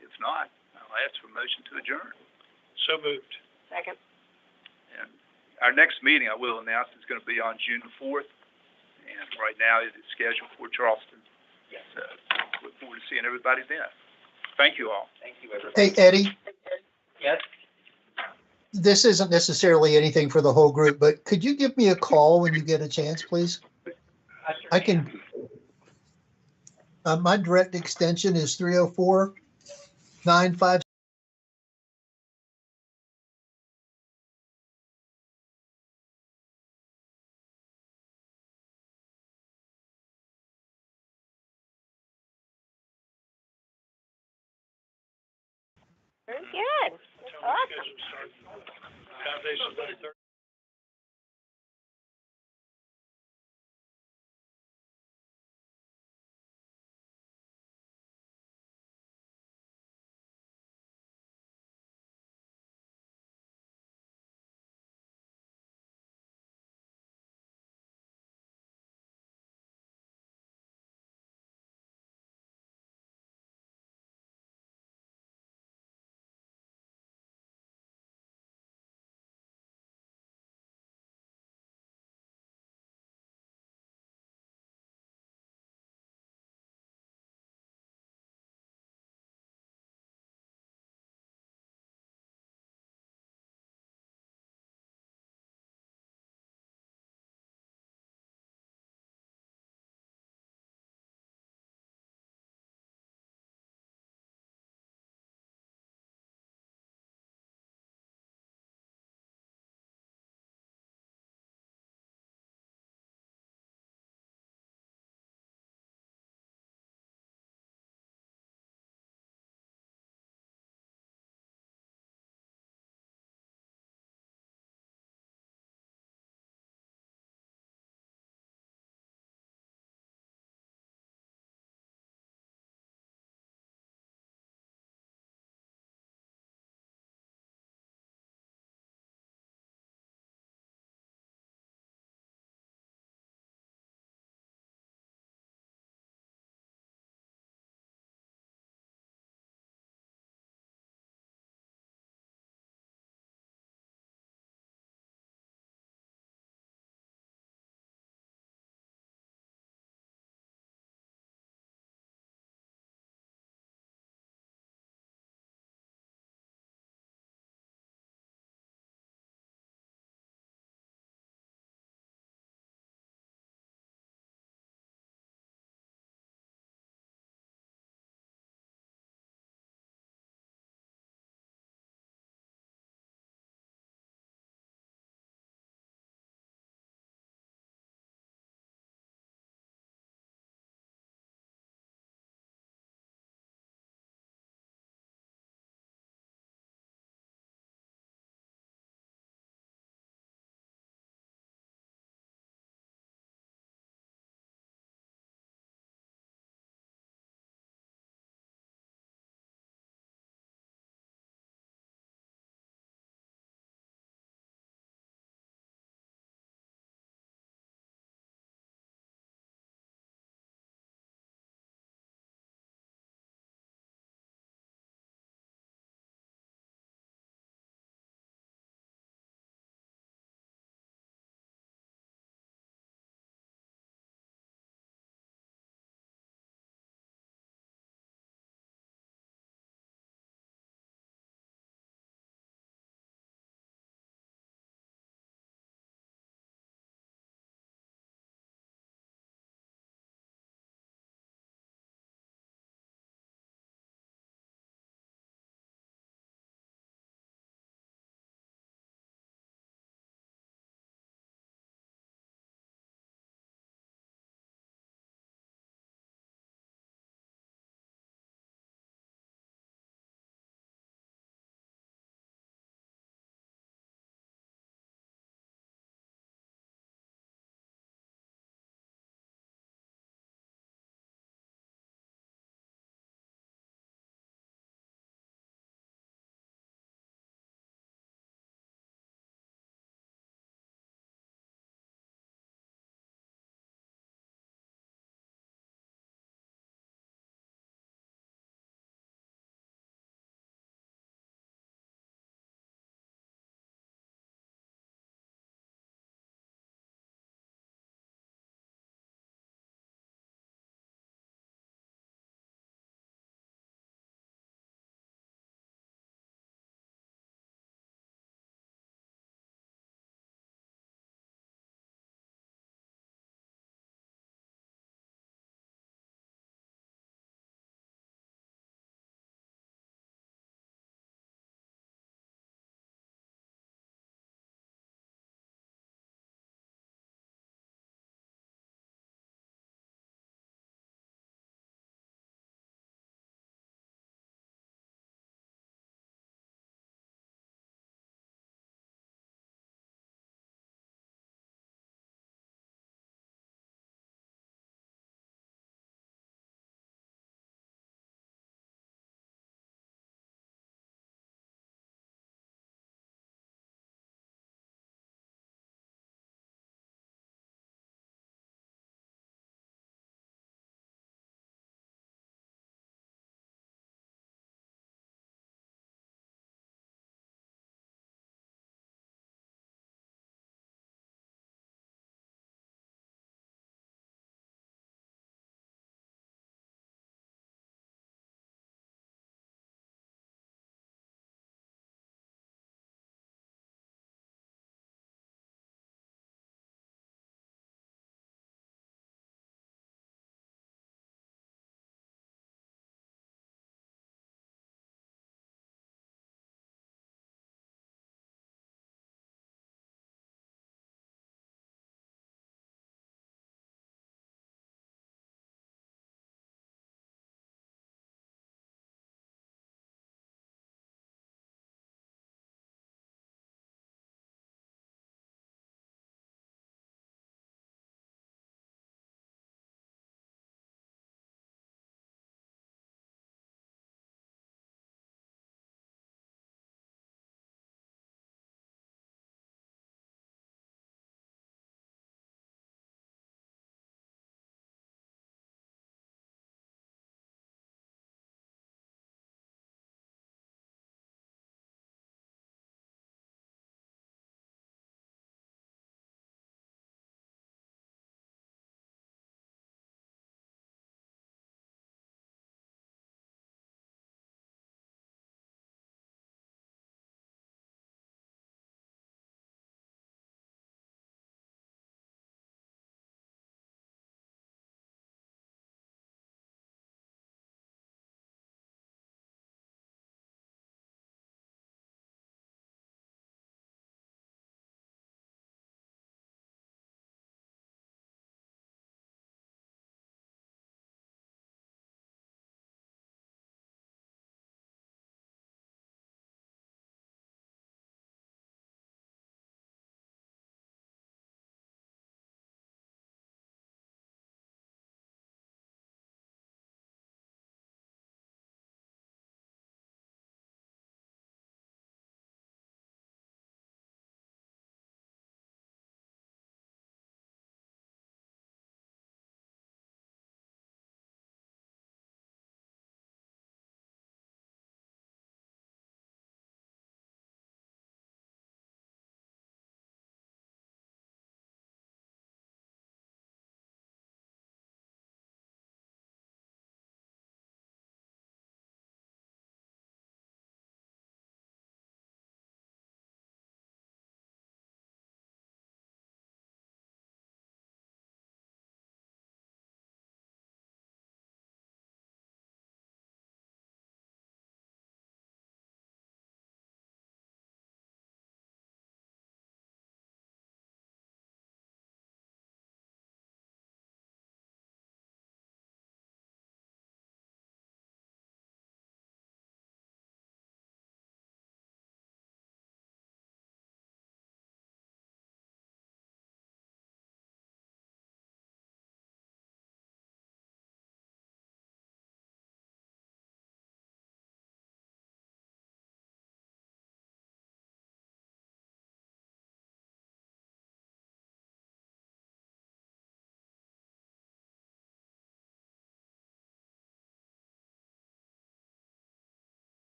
If not, I'll ask for a motion to adjourn. So moved. Second. And our next meeting, I will announce, is going to be on June the 4th. And right now it is scheduled for Charleston. Yes. So, look forward to seeing everybody then. Thank you all. Thank you, everybody. Hey, Eddie, Yes? this isn't necessarily anything for the whole group, but could you give me a call when you get a chance, please? I can, my direct extension is 304-956. Very good. That's Tell me awesome. schedule start. Foundation by 30.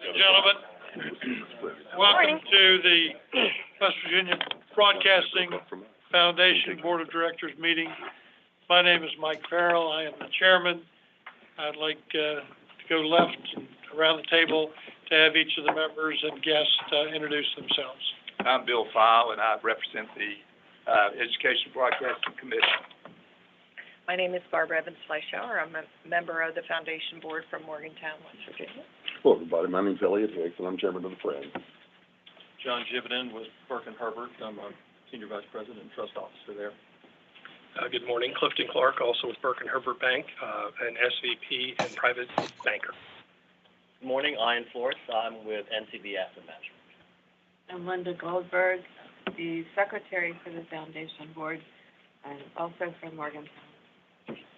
and gentlemen, welcome to the West Virginia Broadcasting Foundation Board of Directors meeting. My name is Mike Farrell. I am the chairman. I'd like to go left and around the table to have each of the members and guests introduce themselves. I'm Bill File, and I represent the Education Broadcasting Commission. My name is Barbara Evans Fleischauer. I'm a member of the Foundation Board from Morgantown, West Virginia. Hello, everybody. My name's Elliot Hicks, and I'm chairman of the Friends. John Jividen with Burke and Herbert. I'm a senior vice president and trust officer there. Good morning, Clifton Clark, also with Burke and Herbert Bank, an SVP and private banker. Good morning, Ian Flores. I'm with NCB Asset Management. I'm Linda Goldberg, the secretary for the Foundation Board, and also from Morgantown.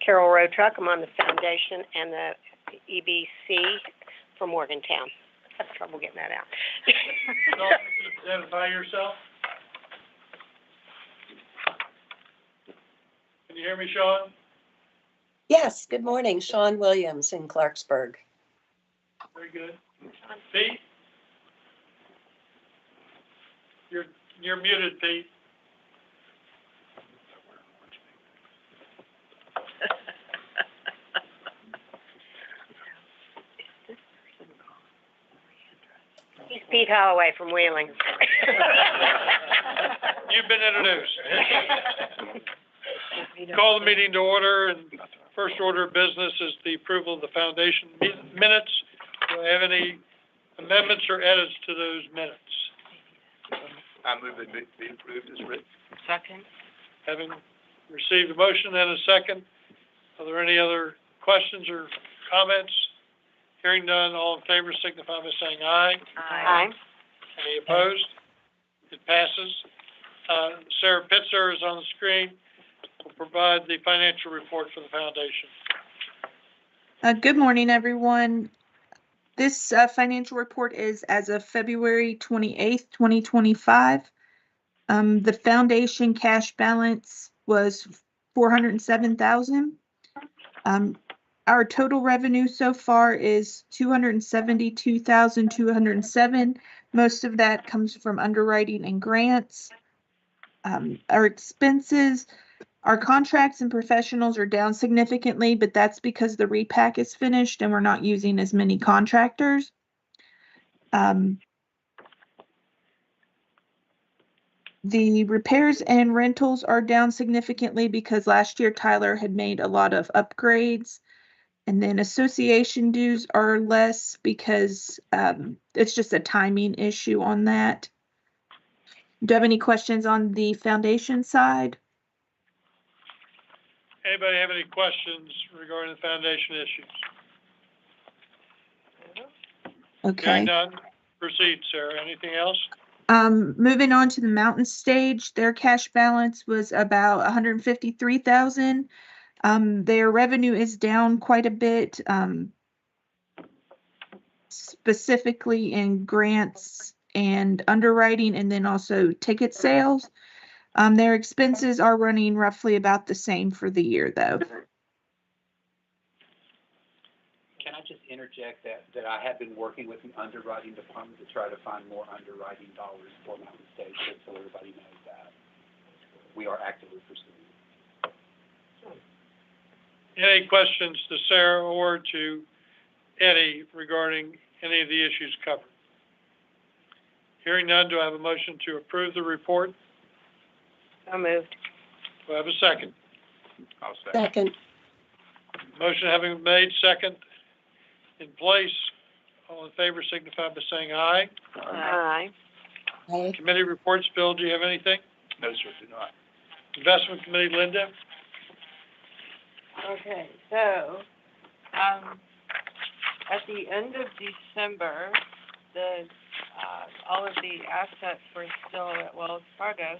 Carol Rotruck, I'm on the foundation and the EBC for Morgantown. I have trouble getting that out. So, identify yourself. Can you hear me, Sean? Yes, good morning. Sean Williams in Clarksburg. Very good. Pete? You're muted, Pete. He's Pete Holloway from Wheeling. You've been introduced. Call the meeting to order, and first order of business is the approval of the foundation minutes. Do I have any amendments or edits to those minutes? I move that it be approved as written. Second. Having received a motion and a second, are there any other questions or comments? Hearing none, all in favor signify by saying aye. Aye. Any opposed? It passes. Sarah Pitzer is on the screen. Will provide the financial report for the foundation. Good morning, everyone. This financial report is as of February 28th, 2025. The foundation cash balance was $407,000. Our total revenue so far is $272,207. Most of that comes from underwriting and grants. Our expenses, our contracts and professionals are down significantly, but that's because the repack is finished and we're not using as many contractors. The repairs and rentals are down significantly because last year Tyler had made a lot of upgrades. And then association dues are less because it's just a timing issue on that. Do you have any questions on the foundation side? Anybody have any questions regarding the foundation issues? Okay. Hearing none, proceed, Sarah. Anything else? Moving on to the Mountain Stage, their cash balance was about $153,000. Their revenue is down quite a bit, specifically in grants and underwriting, and then also ticket sales. Their expenses are running roughly about the same for the year, though. Can I just interject that I have been working with the underwriting department to try to find more underwriting dollars for Mountain Stage, just so everybody knows that. We are actively pursuing. Any questions to Sarah or to Eddie regarding any of the issues covered? Hearing none, do I have a motion to approve the report? So moved. Do I have a second? I'll second. Second. Motion having been made, second in place. All in favor signify by saying aye. Aye. Aye. Committee reports, Bill, do you have anything? No, sir, do not. Investment Committee, Linda? Okay, so, at the end of December, all of the assets were still at Wells Fargo,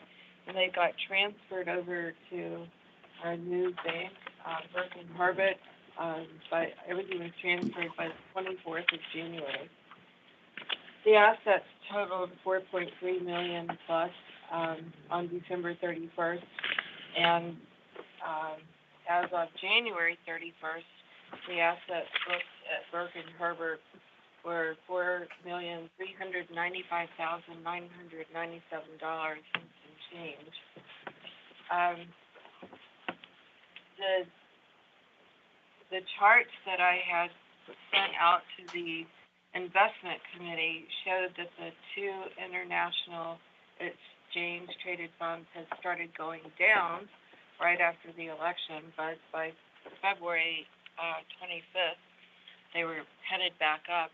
and they got transferred over to our new bank, Burke and Herbert, but everything was transferred by the 24th of January. The assets totaled $4.3 million plus, on December 31st, and, as of January 31st, the assets booked at Burke and Herbert for $4,395,997 and some change. The charts that I had sent out to the investment committee showed that the two international exchange traded funds had started going down right after the election, but by February 25th, they were headed back up.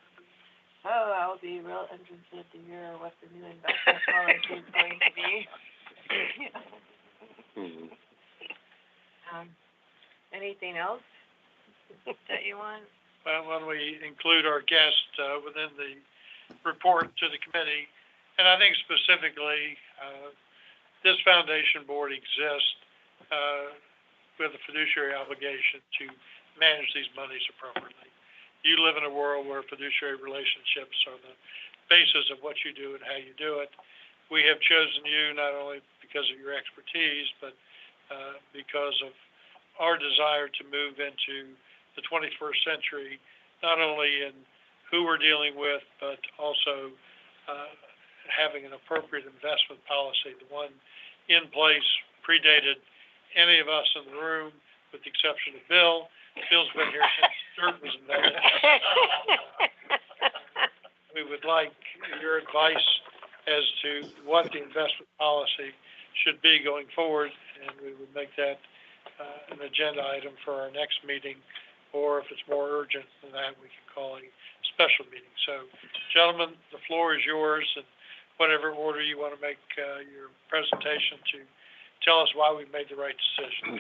So I'll be real interested to hear what the new investment policy is going to be. Anything else that you want? Well, when we include our guest within the report to the committee, and I think specifically, this foundation board exists with a fiduciary obligation to manage these monies appropriately. You live in a world where fiduciary relationships are the basis of what you do and how you do it. We have chosen you not only because of your expertise, but because of our desire to move into the 21st century, not only in who we're dealing with, but also having an appropriate investment policy. The one in place predated any of us in the room, with the exception of Bill. Bill's been here since dirt was invented. We would like your advice as to what the investment policy should be going forward, and we would make that an agenda item for our next meeting, or if it's more urgent than that, we can call a special meeting. So, gentlemen, the floor is yours, and whatever order you want to make your presentation to tell us why we made the right decision.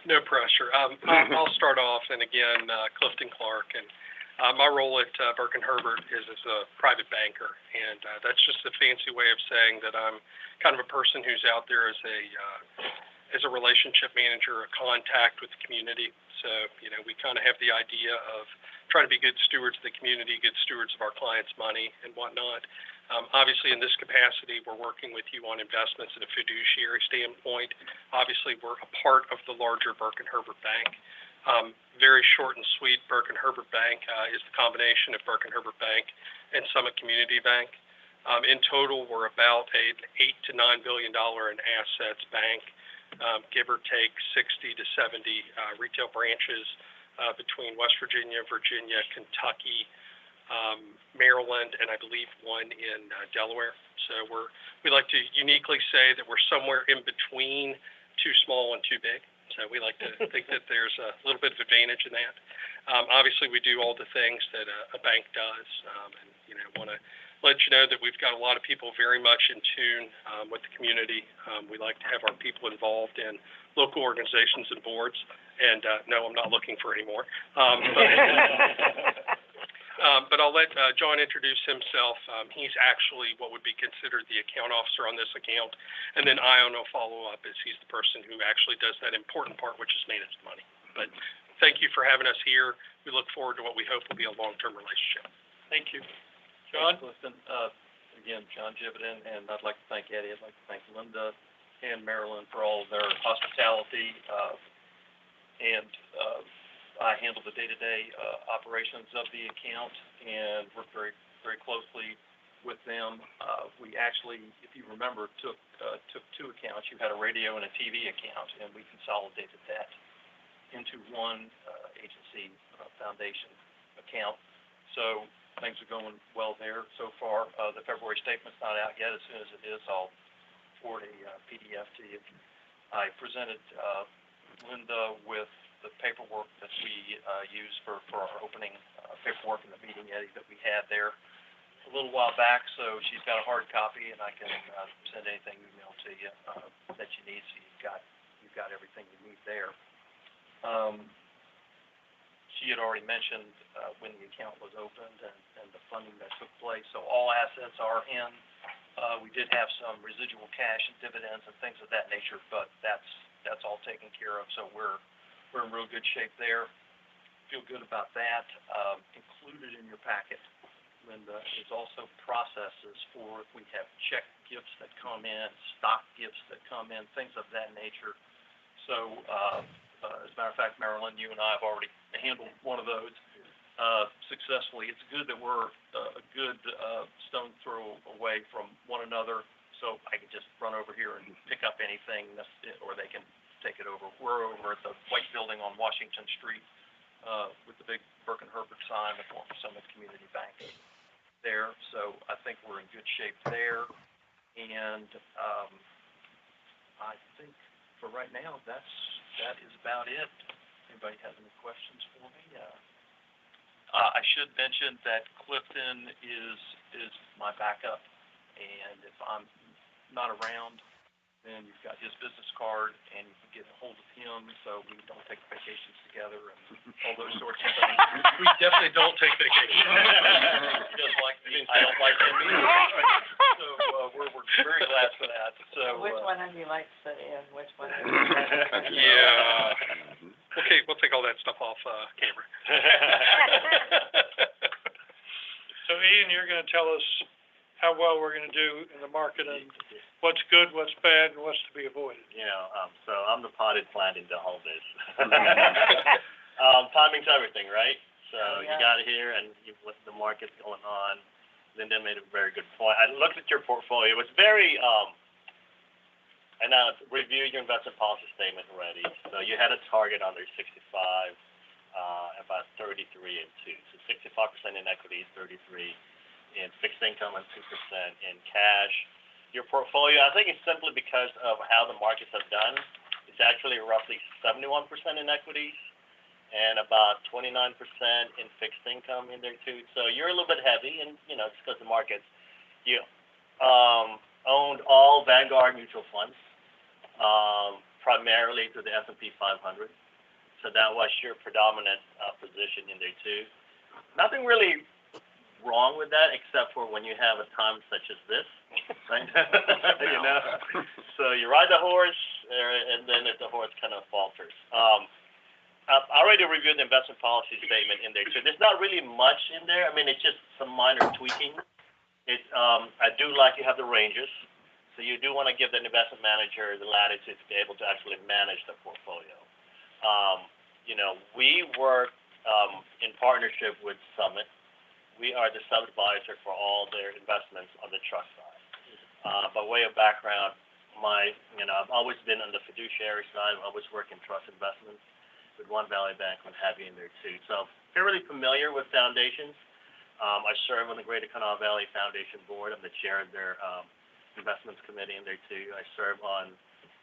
No pressure. I'll start off, and again, Clifton Clark, and my role at Burke & Herbert is as a private banker, and that's just a fancy way of saying that I'm kind of a person who's out there as a relationship manager, a contact with the community. So, you know, we kind of have the idea of trying to be good stewards of the community, good stewards of our clients' money and whatnot. Obviously, in this capacity, we're working with you on investments at a fiduciary standpoint. Obviously, we're a part of the larger Burke & Herbert Bank. Very short and sweet, Burke & Herbert Bank is the combination of Burke & Herbert Bank and Summit Community Bank. In total, we're about an $8 to $9 billion in assets bank, give or take 60 to 70 retail branches between West Virginia, Virginia, Kentucky, Maryland, and I believe one in Delaware. So we like to uniquely say that we're somewhere in between too small and too big. So we like to think that there's a little bit of advantage in that. Obviously, we do all the things that a bank does, and want to let you know that we've got a lot of people very much in tune with the community. We like to have our people involved in local organizations and boards. And no, I'm not looking for any more. But I'll let John introduce himself. He's actually what would be considered the account officer on this account. And then Ion will follow up as he's the person who actually does that important part, which is manage the money. But thank you for having us here. We look forward to what we hope will be a long-term relationship. Thank you. John? Clifton, again, John Jividen, and I'd like to thank Eddie. I'd like to thank Linda and Marilyn for all of their hospitality. I handle the day-to-day operations of the account and work very, very closely with them. We actually, if you remember, took two accounts. You had a radio and a TV account, and we consolidated that into one agency foundation account. So things are going well there so far. The February statement's not out yet. As soon as it is, I'll forward a PDF to you. I presented Linda with the paperwork that we use for our opening paperwork in the meeting, Eddie, that we had there a little while back. So she's got a hard copy, and I can send anything email to you that you need. So you've got everything you need there. She had already mentioned when the account was opened and the funding that took place. So all assets are in. We did have some residual cash and dividends and things of that nature, but that's all taken care of. So we're in real good shape there. Feel good about that. Included in your packet, Linda, is also processes for if we have check gifts that come in, stock gifts that come in, things of that nature. So as a matter of fact, Marilyn, you and I have already handled one of those. successfully. It's good that we're a good stone throw away from one another, so I can just run over here and pick up anything, or they can take it over. We're over at the white building on Washington Street with the big Burke and Herbert sign, the former Summit Community Bank there. So I think we're in good shape there. And I think for right now, that is about it. Anybody have any questions for me? I should mention that Clifton is my backup, and if I'm not around, then you've got his business card, and you can get a hold of him, so we don't take vacations together and all those sorts of things. We definitely don't take vacations. He doesn't like me, I don't like him either. So, we're very glad for that, so. Which one have you liked to sit in, which one have you liked to sit in? Yeah. Okay, we'll take all that stuff off, camera. So Ian, you're gonna tell us how well we're gonna do in the market and what's good, what's bad, and what's to be avoided. So I'm the potted plant into all this. Timing's everything, right? So you got it here, and what the market's going on. Linda made a very good point. I looked at your portfolio. It's very, and now reviewed your investment policy statement already. So you had a target under 65, about 33 and 2. So 65% in equities, 33 in fixed income, and 2% in cash. Your portfolio, I think it's simply because of how the markets have done. It's actually roughly 71% in equities and about 29% in fixed income in there too. So you're a little bit heavy, and it's because the markets. You owned all Vanguard mutual funds, primarily through the S&P 500. So that was your predominant position in there too. Nothing really wrong with that, except for when you have a time such as this, right? So you ride the horse, and then if the horse kind of falters. I already reviewed the investment policy statement in there too. There's not really much in there. I mean, it's just some minor tweaking. I do like you have the ranges, so you do want to give the investment manager the latitude to be able to actually manage the portfolio. We work in partnership with Summit. We are the sub-advisor for all their investments on the trust side. By way of background, I've always been on the fiduciary side. I've always worked in trust investments with One Valley Bank, what have you in there too. So fairly familiar with foundations. I serve on the Greater Kanawha Valley Foundation Board. I'm the chair of their investments committee in there too. I serve on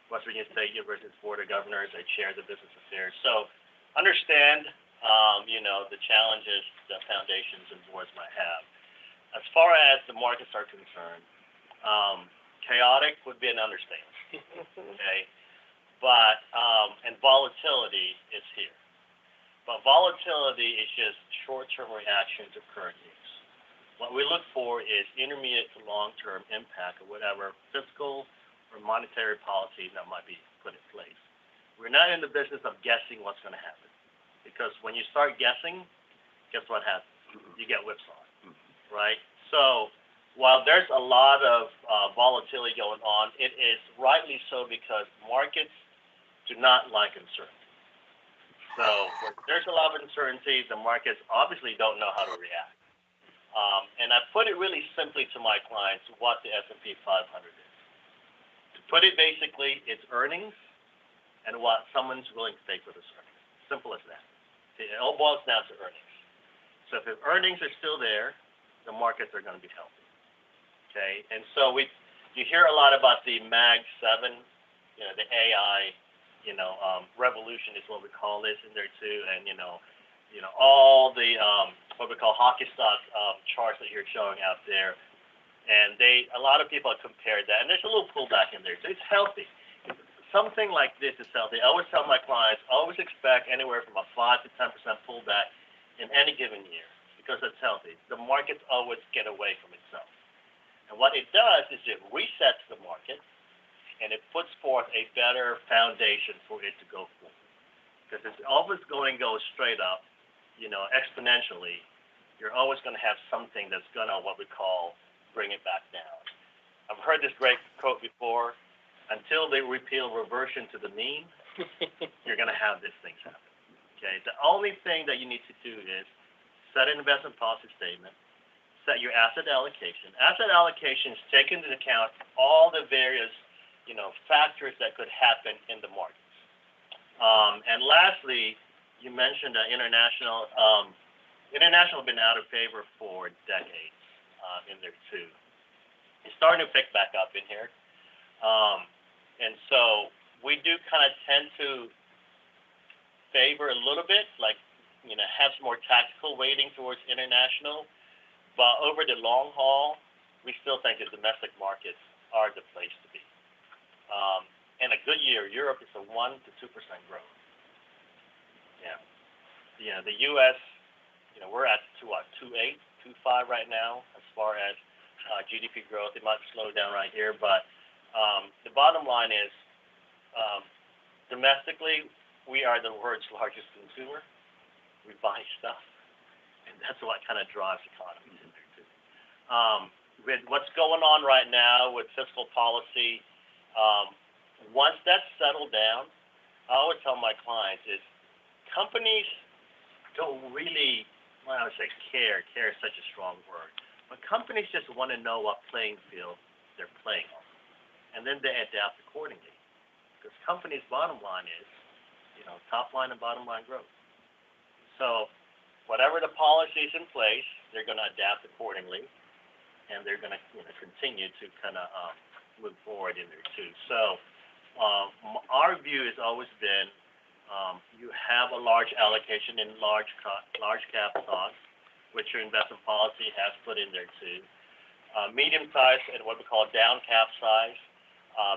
West Virginia State University's Board of Governors. I chair the business affairs. So understand, the challenges that foundations and boards might have. As far as the markets are concerned, chaotic would be an understatement. Okay. But, and volatility is here. But volatility is just short-term reaction to current news. What we look for is intermediate to long-term impact of whatever fiscal or monetary policy that might be put in place. We're not in the business of guessing what's going to happen. Because when you start guessing, guess what happens? You get whipsawed, right? So while there's a lot of volatility going on, it is rightly so because markets do not like uncertainty. So when there's a lot of uncertainty, the markets obviously don't know how to react. And I put it really simply to my clients what the S&P 500 is. To put it basically, it's earnings and what someone's willing to take for this earnings. Simple as that. It all boils down to earnings. So if the earnings are still there, the markets are going to be healthy. Okay, and so you hear a lot about the Mag 7, the AI, revolution is what we call this in there too, and all the what we call hockey stock charts that you're showing out there, and a lot of people have compared that, and there's a little pullback in there, so it's healthy. Something like this is healthy. I always tell my clients, always expect anywhere from a 5 to 10% pullback in any given year, because it's healthy. The markets always get away from itself. And what it does is it resets the market, and it puts forth a better foundation for it to go forward. Because it's always going to go straight up, exponentially. You're always going to have something that's going to, what we call, bring it back down. I've heard this great quote before, until they repeal reversion to the mean, you're going to have these things happen. Okay, the only thing that you need to do is set an investment policy statement, set your asset allocation. Asset allocations take into account all the various, factors that could happen in the markets. And lastly, you mentioned international. International has been out of favor for decades in there too. It's starting to pick back up in here. And so we do kind of tend to favor a little bit, like, have some more tactical weighting towards international. But over the long haul, we still think the domestic markets are the place to be. In a good year, Europe is a 1 to 2% growth. Yeah. The U.S., we're at 2.8, 2.5 right now as far as GDP growth. It might slow down right here, but the bottom line is domestically, we are the world's largest consumer. We buy stuff, and that's what kind of drives economies in there too. With what's going on right now with fiscal policy, once that's settled down, I always tell my clients is companies don't really, well, I would say care is such a strong word, but companies just want to know what playing field they're playing on, and then they adapt accordingly. Because companies' bottom line is, top line and bottom line growth. So whatever the policy is in place, they're going to adapt accordingly, and they're going to continue to kind of move forward in there too. So our view has always been you have a large allocation in large cap stocks, which your investment policy has put in there too. Medium size and what we call down cap size,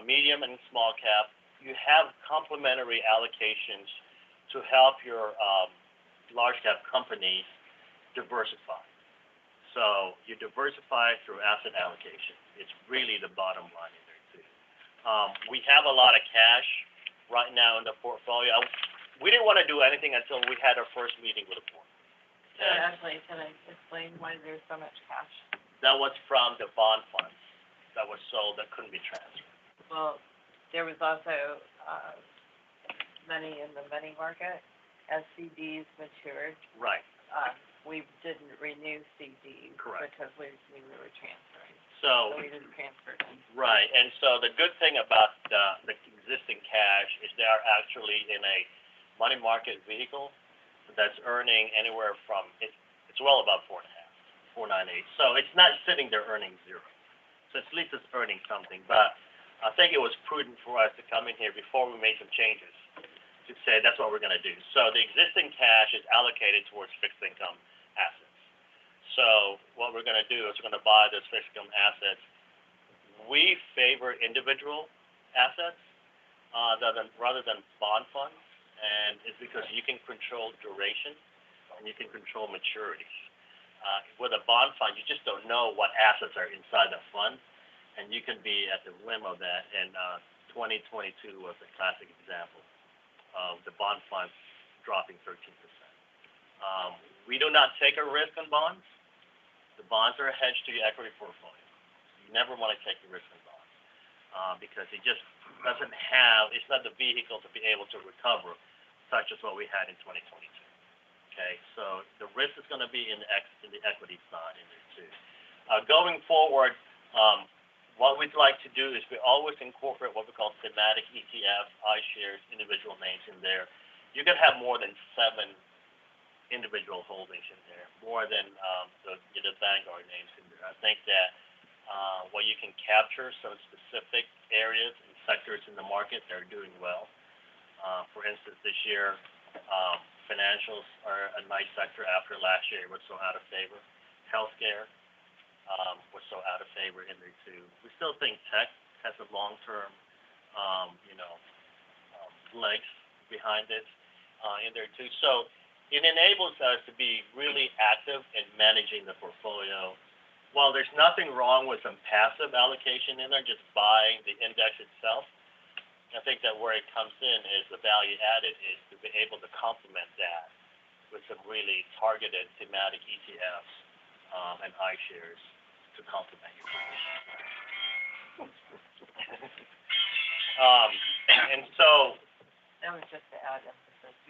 medium and small cap. You have complementary allocations to help your large cap companies diversify. So you diversify through asset allocation. It's really the bottom line in there too. We have a lot of cash right now in the portfolio. We didn't want to do anything until we had our first meeting with the board. Actually, can I explain why there's so much cash? That was from the bond funds that was sold that couldn't be transferred. Well, there was also money in the money market as CDs matured. Right. We didn't renew CDs. Correct. Because we knew we were transferring. So we didn't transfer them. Right, and so the good thing about the existing cash is they are actually in a money market vehicle that's earning anywhere from, it's well above 4.5, 4.98. So it's not sitting there earning zero. So at least it's earning something. But I think it was prudent for us to come in here before we made some changes to say that's what we're going to do. So the existing cash is allocated towards fixed income assets. So what we're going to do is we're going to buy those fixed income assets. We favor individual assets rather than bond funds, and it's because you can control duration and you can control maturities. With a bond fund, you just don't know what assets are inside the fund, and you can be at the whim of that. And 2022 was a classic example of the bond funds dropping 13%. We do not take a risk on bonds. The bonds are hedged to your equity portfolio. You never want to take the risk on bonds because it just doesn't have, it's not the vehicle to be able to recover, such as what we had in 2022. Okay, so the risk is going to be in the equity side in there too. Going forward, what we'd like to do is we always incorporate what we call thematic ETFs, iShares, individual names in there. You can have more than 7 individual holdings in there, more than the Vanguard names in there. I think that where you can capture some specific areas and sectors in the market that are doing well. For instance, this year, financials are a nice sector after last year it was so out of favor. Healthcare was so out of favor in there too. We still think tech has a long-term, legs behind it in there too. So it enables us to be really active in managing the portfolio. While there's nothing wrong with some passive allocation in there, just buying the index itself, I think that where it comes in is the value added is to be able to complement that with some really targeted thematic ETFs and iShares to complement your position. And so That was just to add emphasis to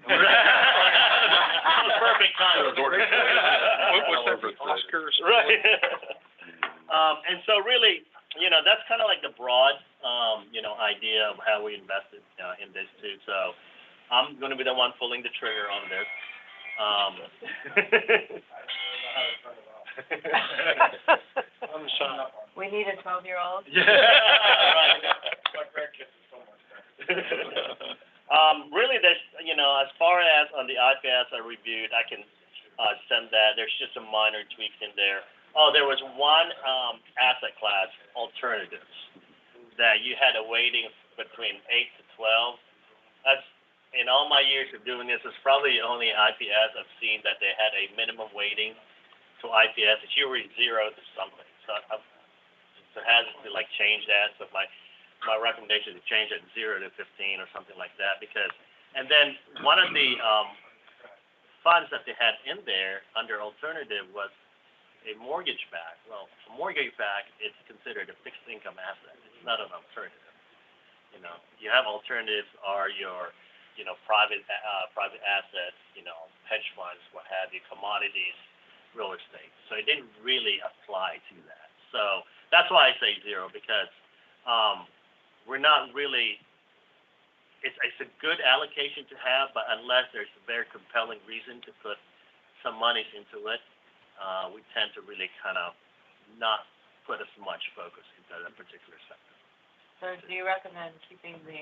Perfect timing. What's that, Oscars? Right. And so really, that's kind of like the broad, idea of how we invested in this too. So I'm going to be the one pulling the trigger on this. We need a 12-year-old. Really, there's, as far as on the IPS I reviewed, I can send that. There's just some minor tweaks in there. Oh, there was one asset class, alternatives, that you had a weighting between 8 to 12. That's, in all my years of doing this, it's probably the only IPS I've seen that they had a minimum weighting to IPS. It's usually 0 to something. So it has to change that. So my recommendation is to change it 0 to 15 or something like that, because, and then one of the funds that they had in there under alternative was a mortgage back. Well, a mortgage back is considered a fixed income asset. It's not an alternative. You have alternatives are your, private assets, hedge funds, what have you, commodities, real estate. So it didn't really apply to that. So that's why I say 0, because we're not really, it's a good allocation to have, but unless there's a very compelling reason to put some monies into it, we tend to really kind of not put as much focus into that particular sector. So do you recommend keeping the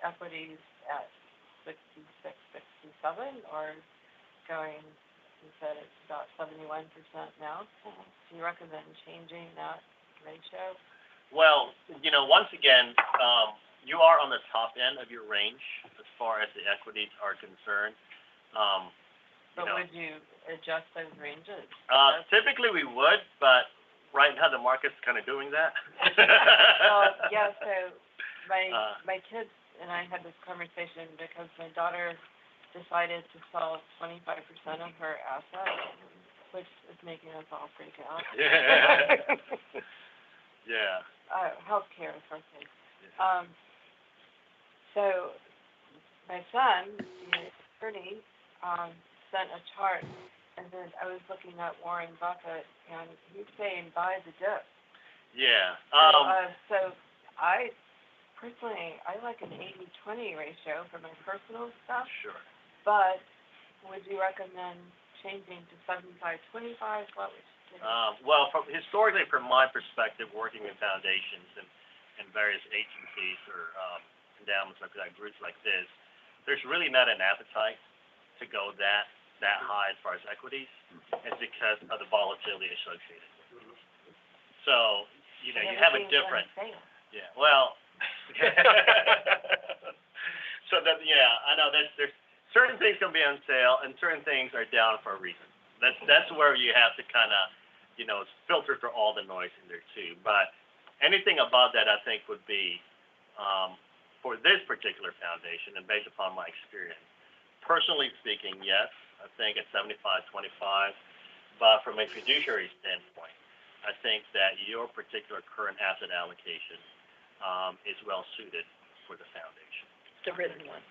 equities at 66, 67, or going, you said it's about 71% now? Mm-hmm. Do you recommend changing that ratio? Well, once again, you are on the top end of your range as far as the equities are concerned. But would you adjust those ranges? Typically we would, but right now the market's kind of doing that. Well, yeah, so my kids and I had this conversation because my daughter decided to sell 25% of her assets, which is making us all freak out. Yeah. Yeah. Healthcare is one thing. So my son, the attorney, sent a chart, and then I was looking at Warren Buffett, and he's saying buy the dip. Yeah. So I personally, I like an 80-20 ratio for my personal stuff. Sure. But would you recommend changing to 75-25? What would you do? Well, historically, from my perspective, working in foundations and various agencies or endowments like that, groups like this, there's really not an appetite to go that high as far as equities. It's because of the volatility associated with it. So, you have a different. Yeah. Well. So that, I know there's certain things can be on sale and certain things are down for a reason. That's where you have to kind of, filter through all the noise in there too. But anything above that, I think, would be, for this particular foundation and based upon my experience, personally speaking, yes, I think it's 75-25. But from a fiduciary standpoint, I think that your particular current asset allocation is well suited for the foundation. The written one,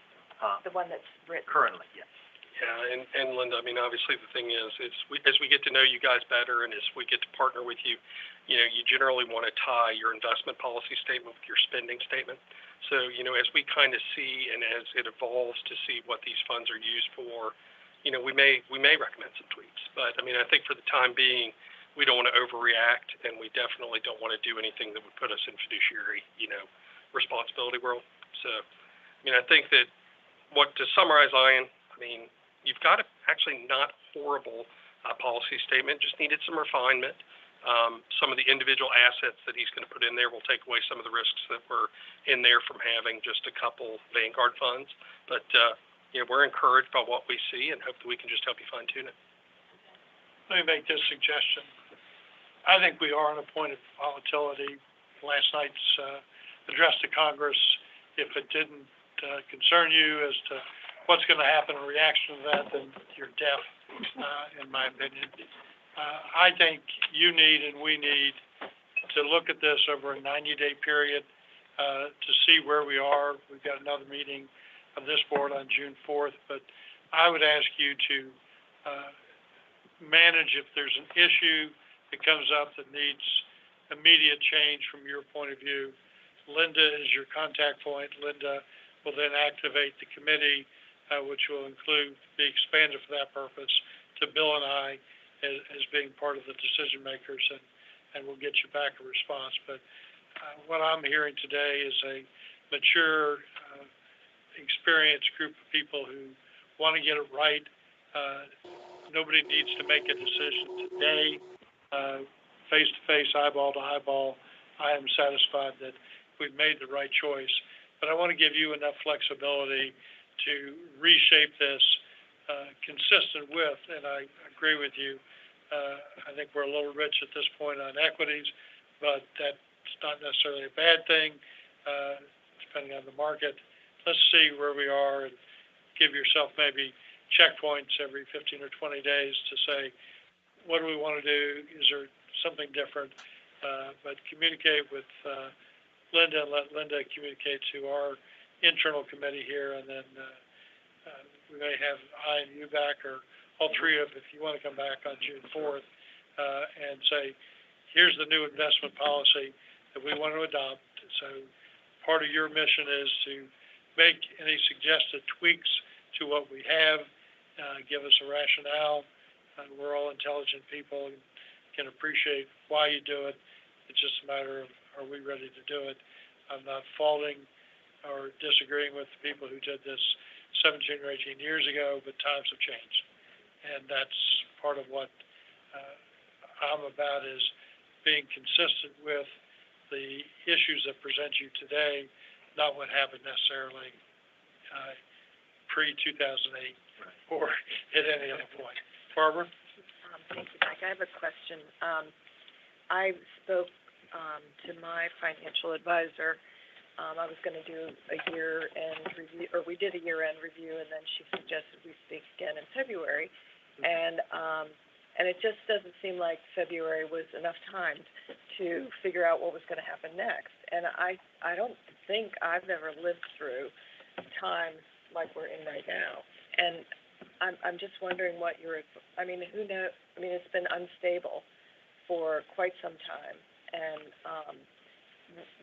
the one that's written. Currently, yes. Yeah, and Linda, I mean, obviously the thing is as we get to know you guys better and as we get to partner with you, you generally want to tie your investment policy statement with your spending statement. So, as we kind of see and as it evolves to see what these funds are used for, we may recommend some tweaks. But I mean, I think for the time being, we don't want to overreact, and we definitely don't want to do anything that would put us in fiduciary, responsibility world. So, I mean, I think that to summarize, Ian, I mean, you've got actually not horrible policy statement, just needed some refinement. Some of the individual assets that he's going to put in there will take away some of the risks that were in there from having just a couple Vanguard funds. But, we're encouraged by what we see and hope that we can just help you fine tune it. Let me make this suggestion. I think we are on a point of volatility. Last night's address to Congress, if it didn't concern you as to what's going to happen in reaction to that, then you're deaf, in my opinion. I think you need and we need to look at this over a 90-day period to see where we are. We've got another meeting of this board on June 4th, but I would ask you to manage if there's an issue that comes up that needs immediate change from your point of view. Linda is your contact point. Linda will then activate the committee, which will be expanded for that purpose, to Bill and I as being part of the decision makers, and we'll get you back a response. But what I'm hearing today is a mature, experienced group of people who want to get it right. Nobody needs to make a decision today, face to face, eyeball to eyeball. I am satisfied that we've made the right choice, but I want to give you enough flexibility to reshape this consistent with, and I agree with you, I think we're a little rich at this point on equities, but that's not necessarily a bad thing, depending on the market. Let's see where we are and give yourself maybe checkpoints every 15 or 20 days to say, what do we want to do? Is there something different? But communicate with Linda and let Linda communicate to our internal committee here, and then we may have I and you back, or all three of, if you want to come back on June 4th, and say, here's the new investment policy that we want to adopt. So part of your mission is to make any suggested tweaks to what we have, give us a rationale. We're all intelligent people and can appreciate why you do it. It's just a matter of, are we ready to do it? I'm not faulting or disagreeing with the people who did this 17 or 18 years ago, but times have changed. And that's part of what I'm about, is being consistent with the issues that present you today, not what happened necessarily pre-2008 or at any other point. Barbara? Thank you, Mike. I have a question. I spoke to my financial advisor. I was going to do a year-end review, or we did a year-end review, and then she suggested we speak again in February. And it just doesn't seem like February was enough time to figure out what was going to happen next. And I don't think I've ever lived through times like we're in right now. And I'm just wondering what who knows? I mean, it's been unstable for quite some time. And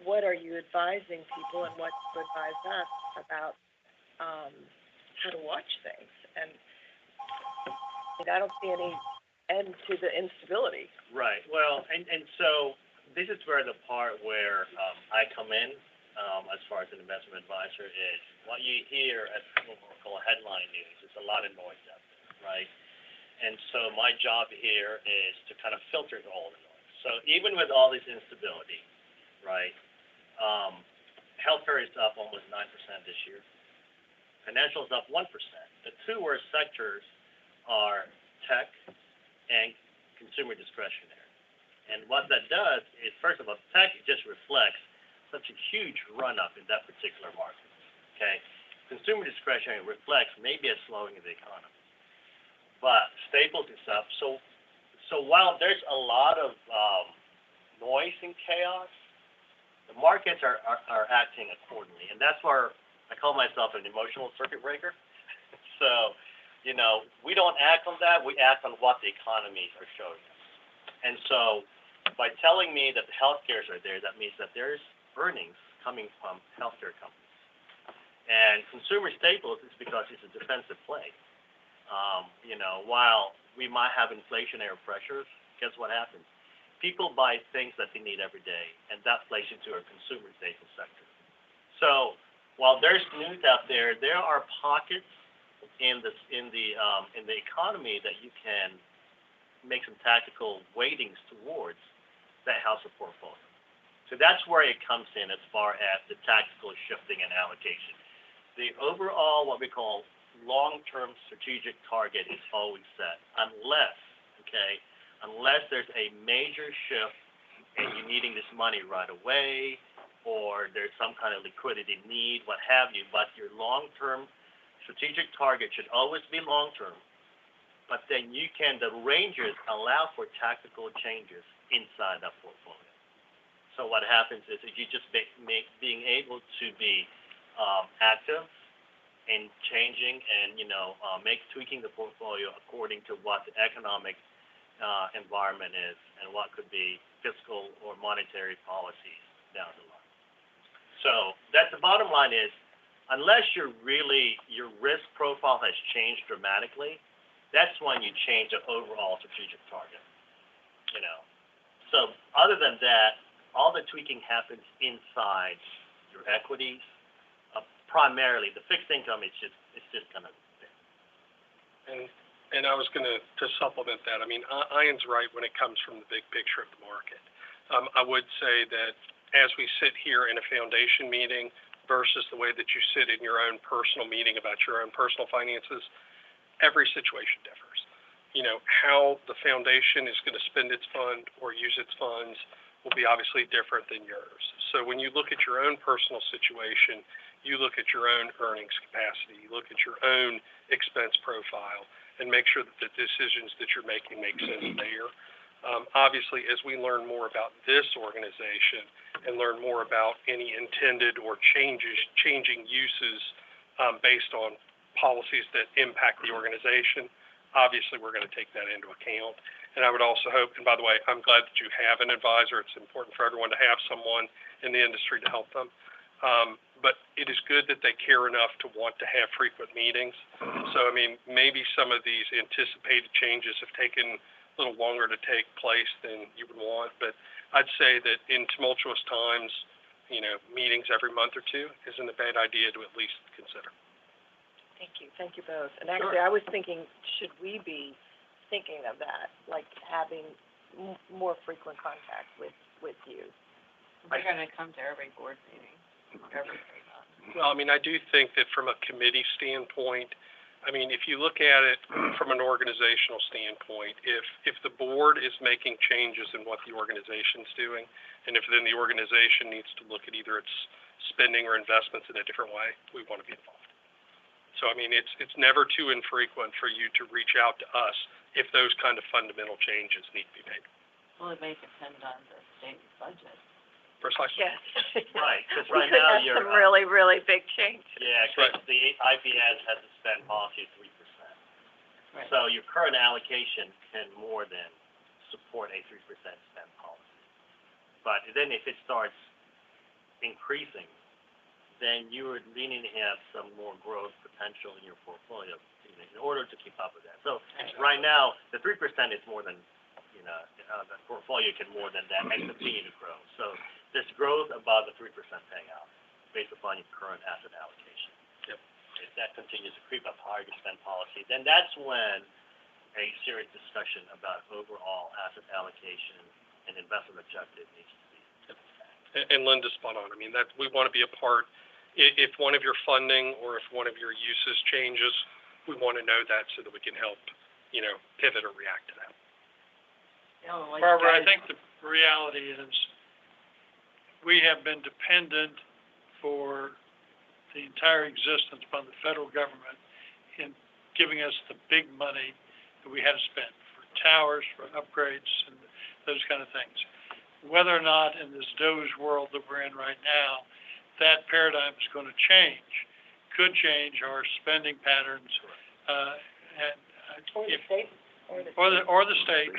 what are you advising people, and what do you advise us about how to watch things? And I don't see any end to the instability. Right. Well, and so this is where the part where I come in as far as an investment advisor is what you hear as what we call headline news. There's a lot of noise out there, right? And so my job here is to kind of filter all the noise. So even with all this instability, right, healthcare is up almost 9% this year. Financial is up 1%. The two worst sectors are tech and consumer discretionary. And what that does is, first of all, tech just reflects such a huge run-up in that particular market, okay? Consumer discretionary reflects maybe a slowing of the economy. But staples is up. So while there's a lot of noise and chaos, the markets are acting accordingly. And that's where I call myself an emotional circuit breaker. So, we don't act on that. We act on what the economies are showing us. And so by telling me that the healthcares are there, that means that there's earnings coming from healthcare companies. And consumer staples is because it's a defensive play. While we might have inflationary pressures, guess what happens? People buy things that they need every day, and that plays into our consumer staples sector. So while there's news out there, there are pockets in the economy that you can make some tactical weightings towards that house of portfolio. So that's where it comes in as far as the tactical shifting and allocation. The overall, what we call long-term strategic target is always set, unless there's a major shift and you're needing this money right away, or there's some kind of liquidity need, what have you. But your long-term strategic target should always be long-term. But then the ranges allow for tactical changes inside that portfolio. So what happens is that you just being able to be active in changing and, tweaking the portfolio according to what the economic environment is and what could be fiscal or monetary policies down the line. So that's the bottom line is, unless your risk profile has changed dramatically, that's when you change the overall strategic target, So other than that, all the tweaking happens inside your equities. Primarily, the fixed income, it's just kind of there. And I was gonna supplement that. I mean, Ian's right when it comes from the big picture of the market. I would say that as we sit here in a foundation meeting versus the way that you sit in your own personal meeting about your own personal finances, every situation differs. How the foundation is going to spend its fund or use its funds will be obviously different than yours. So when you look at your own personal situation, you look at your own earnings capacity, you look at your own expense profile, and make sure that the decisions that you're making make sense there. Obviously, as we learn more about this organization and learn more about any intended or changing uses based on policies that impact the organization, obviously we're going to take that into account. And I would also hope, and by the way, I'm glad that you have an advisor. It's important for everyone to have someone in the industry to help them. But it is good that they care enough to want to have frequent meetings. So, I mean, maybe some of these anticipated changes have taken a little longer to take place than you would want. But I'd say that in tumultuous times, meetings every month or two isn't a bad idea to at least consider. Thank you both. And actually, I was thinking, should we be thinking of that, like having more frequent contact with you? We're gonna come to every board meeting, every 3 months. Well, I mean, I do think that from a committee standpoint, I mean, if you look at it from an organizational standpoint, if the board is making changes in what the organization's doing, and if then the organization needs to look at either its spending or investments in a different way, we want to be involved. So, I mean, it's never too infrequent for you to reach out to us if those kind of fundamental changes need to be made. Well, it may depend on the state budget. Precisely. Yes. Right, because We right could now have you're. some really, really big changes. Yeah, because the IPS has a spend policy of 3%. Right. So your current allocation can more than support a 3% spend policy. But then if it starts increasing, then you would needing to have some more growth potential in your portfolio in order to keep up with that. So right now, the 3% is more than, the portfolio can more than that and continue to grow. So there's growth above the 3% payout based upon your current asset allocation. Yep. If that continues to creep up higher your spend policy, then that's when a serious discussion about overall asset allocation and investment objective needs to be. And Linda's spot on. I mean, that we want to be a part. If one of your funding or if one of your uses changes, we want to know that so that we can help, pivot or react to that. Barbara, I think the reality is we have been dependent for the entire existence upon the federal government in giving us the big money that we had to spend for towers, for upgrades, and those kind of things. Whether or not in this DOGE world that we're in right now, that paradigm is going to change, could change our spending patterns, Or the state. or the state.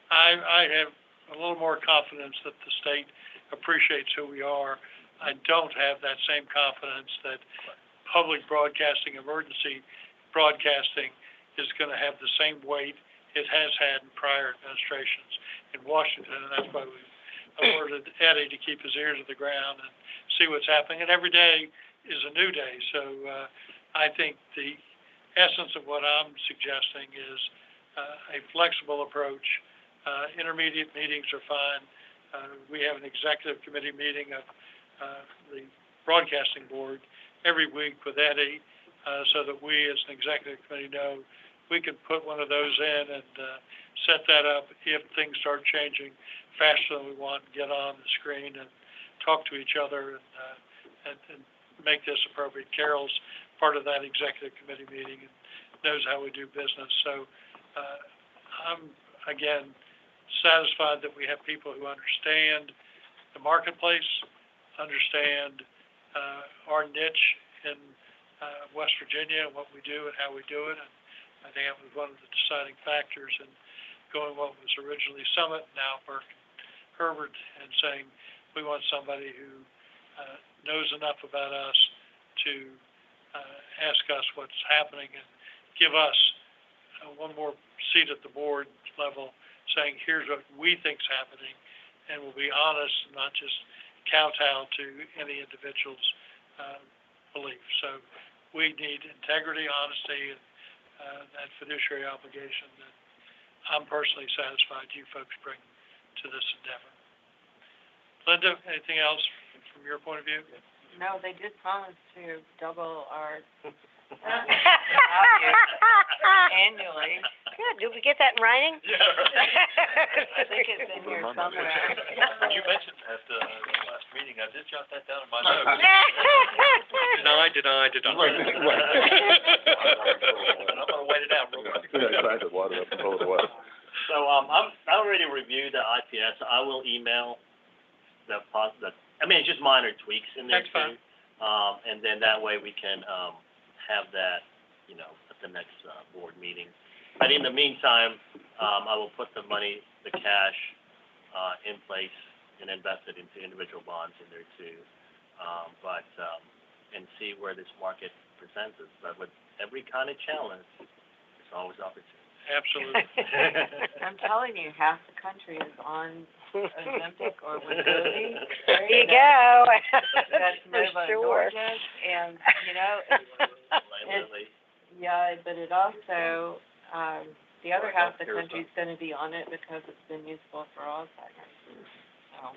I have a little more confidence that the state appreciates who we are. I don't have that same confidence that public broadcasting, emergency broadcasting is going to have the same weight it has had in prior administrations in Washington, and that's why we've alerted Eddie to keep his ear to the ground and see what's happening. And every day is a new day. So I think the essence of what I'm suggesting is a flexible approach. Intermediate meetings are fine. We have an executive committee meeting of the broadcasting board every week with Eddie, so that we as an executive committee know we can put one of those in and set that up if things start changing faster than we want, get on the screen and talk to each other and make this appropriate. Carol's part of that executive committee meeting and knows how we do business. So I'm, again, satisfied that we have people who understand the marketplace, understand our niche in West Virginia and what we do and how we do it. And I think that was one of the deciding factors in going what was originally Summit, now Burke and Herbert, and saying we want somebody who knows enough about us to ask us what's happening and give us one more seat at the board level, saying here's what we think's happening, and we'll be honest, not just kowtow to any individual's belief. So we need integrity, honesty, and that fiduciary obligation that I'm personally satisfied you folks bring to this endeavor. Linda, anything else from your point of view? No, they did promise to double our annually. Good, did we get that in writing? Yeah. I think it's in here somewhere. You mentioned that, last meeting, I did jot that down in my notes. Deny. I'm gonna wait it out real quick. Yeah, exactly, water up and hold it away. So, I already reviewed the IPS. I will email it's just minor tweaks in there That's fine. too. And then that way we can, have that, at the next, board meeting. But in the meantime, I will put the money, the cash, in place and invest it into individual bonds in there too. And see where this market presents us. But with every kind of challenge, there's always opportunity. Absolutely. I'm telling you, half the country is on Ozempic or Wegovy. There you go. That's For Novo sure. Nordisk, and, Lately. yeah, but it also, the other half of the country's gonna be on it because it's been useful for Alzheimer's. So,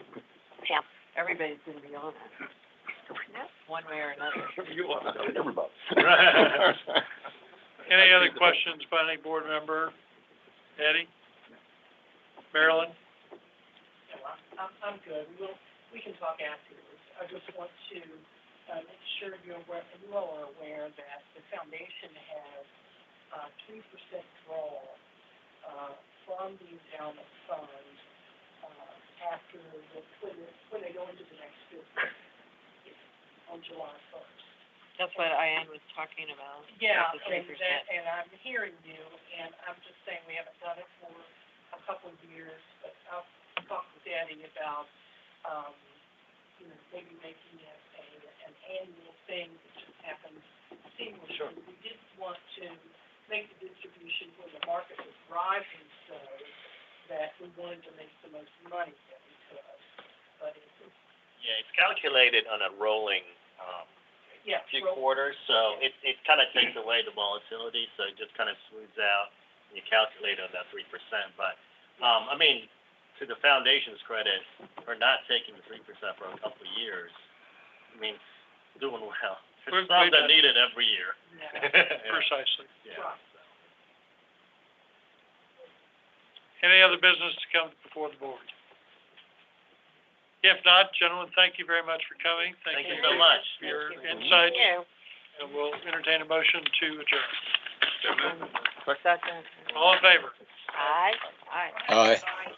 Yeah. everybody's gonna be on it, one way or another. Everybody. Any other questions by any board member? Eddie? Marilyn? I'm good. We can talk afterwards. I just want to, make sure you all are aware that the foundation has, 3% draw, from the endowment fund, after when they go into the next fiscal year, on July 1st. That's what Ian was talking about. Yeah, the 3%. and I'm hearing you, and I'm just saying we haven't done it for a couple of years, but I'll talk with Daddy about, maybe making it an annual thing that just happens seamlessly. Sure. We did want to make the distribution when the market was rising so that we wanted to make the most money that we could, but it's, Yeah, it's calculated on a rolling, yeah. few quarters, so it kind of takes away the volatility, so it just kind of smooths out, and you calculate on that 3%. But, to the foundation's credit, for not taking the 3% for a couple of years, doing well. We've It's some made that that- need it every year. Yeah. Precisely. Yeah. Right. Any other business to come before the board? If not, gentlemen, thank you very much for coming. Thank you so much. For your Thank you. insights, You. and we'll entertain a motion to adjourn. Second. All in favor? Aye. Aye. Aye. Bye.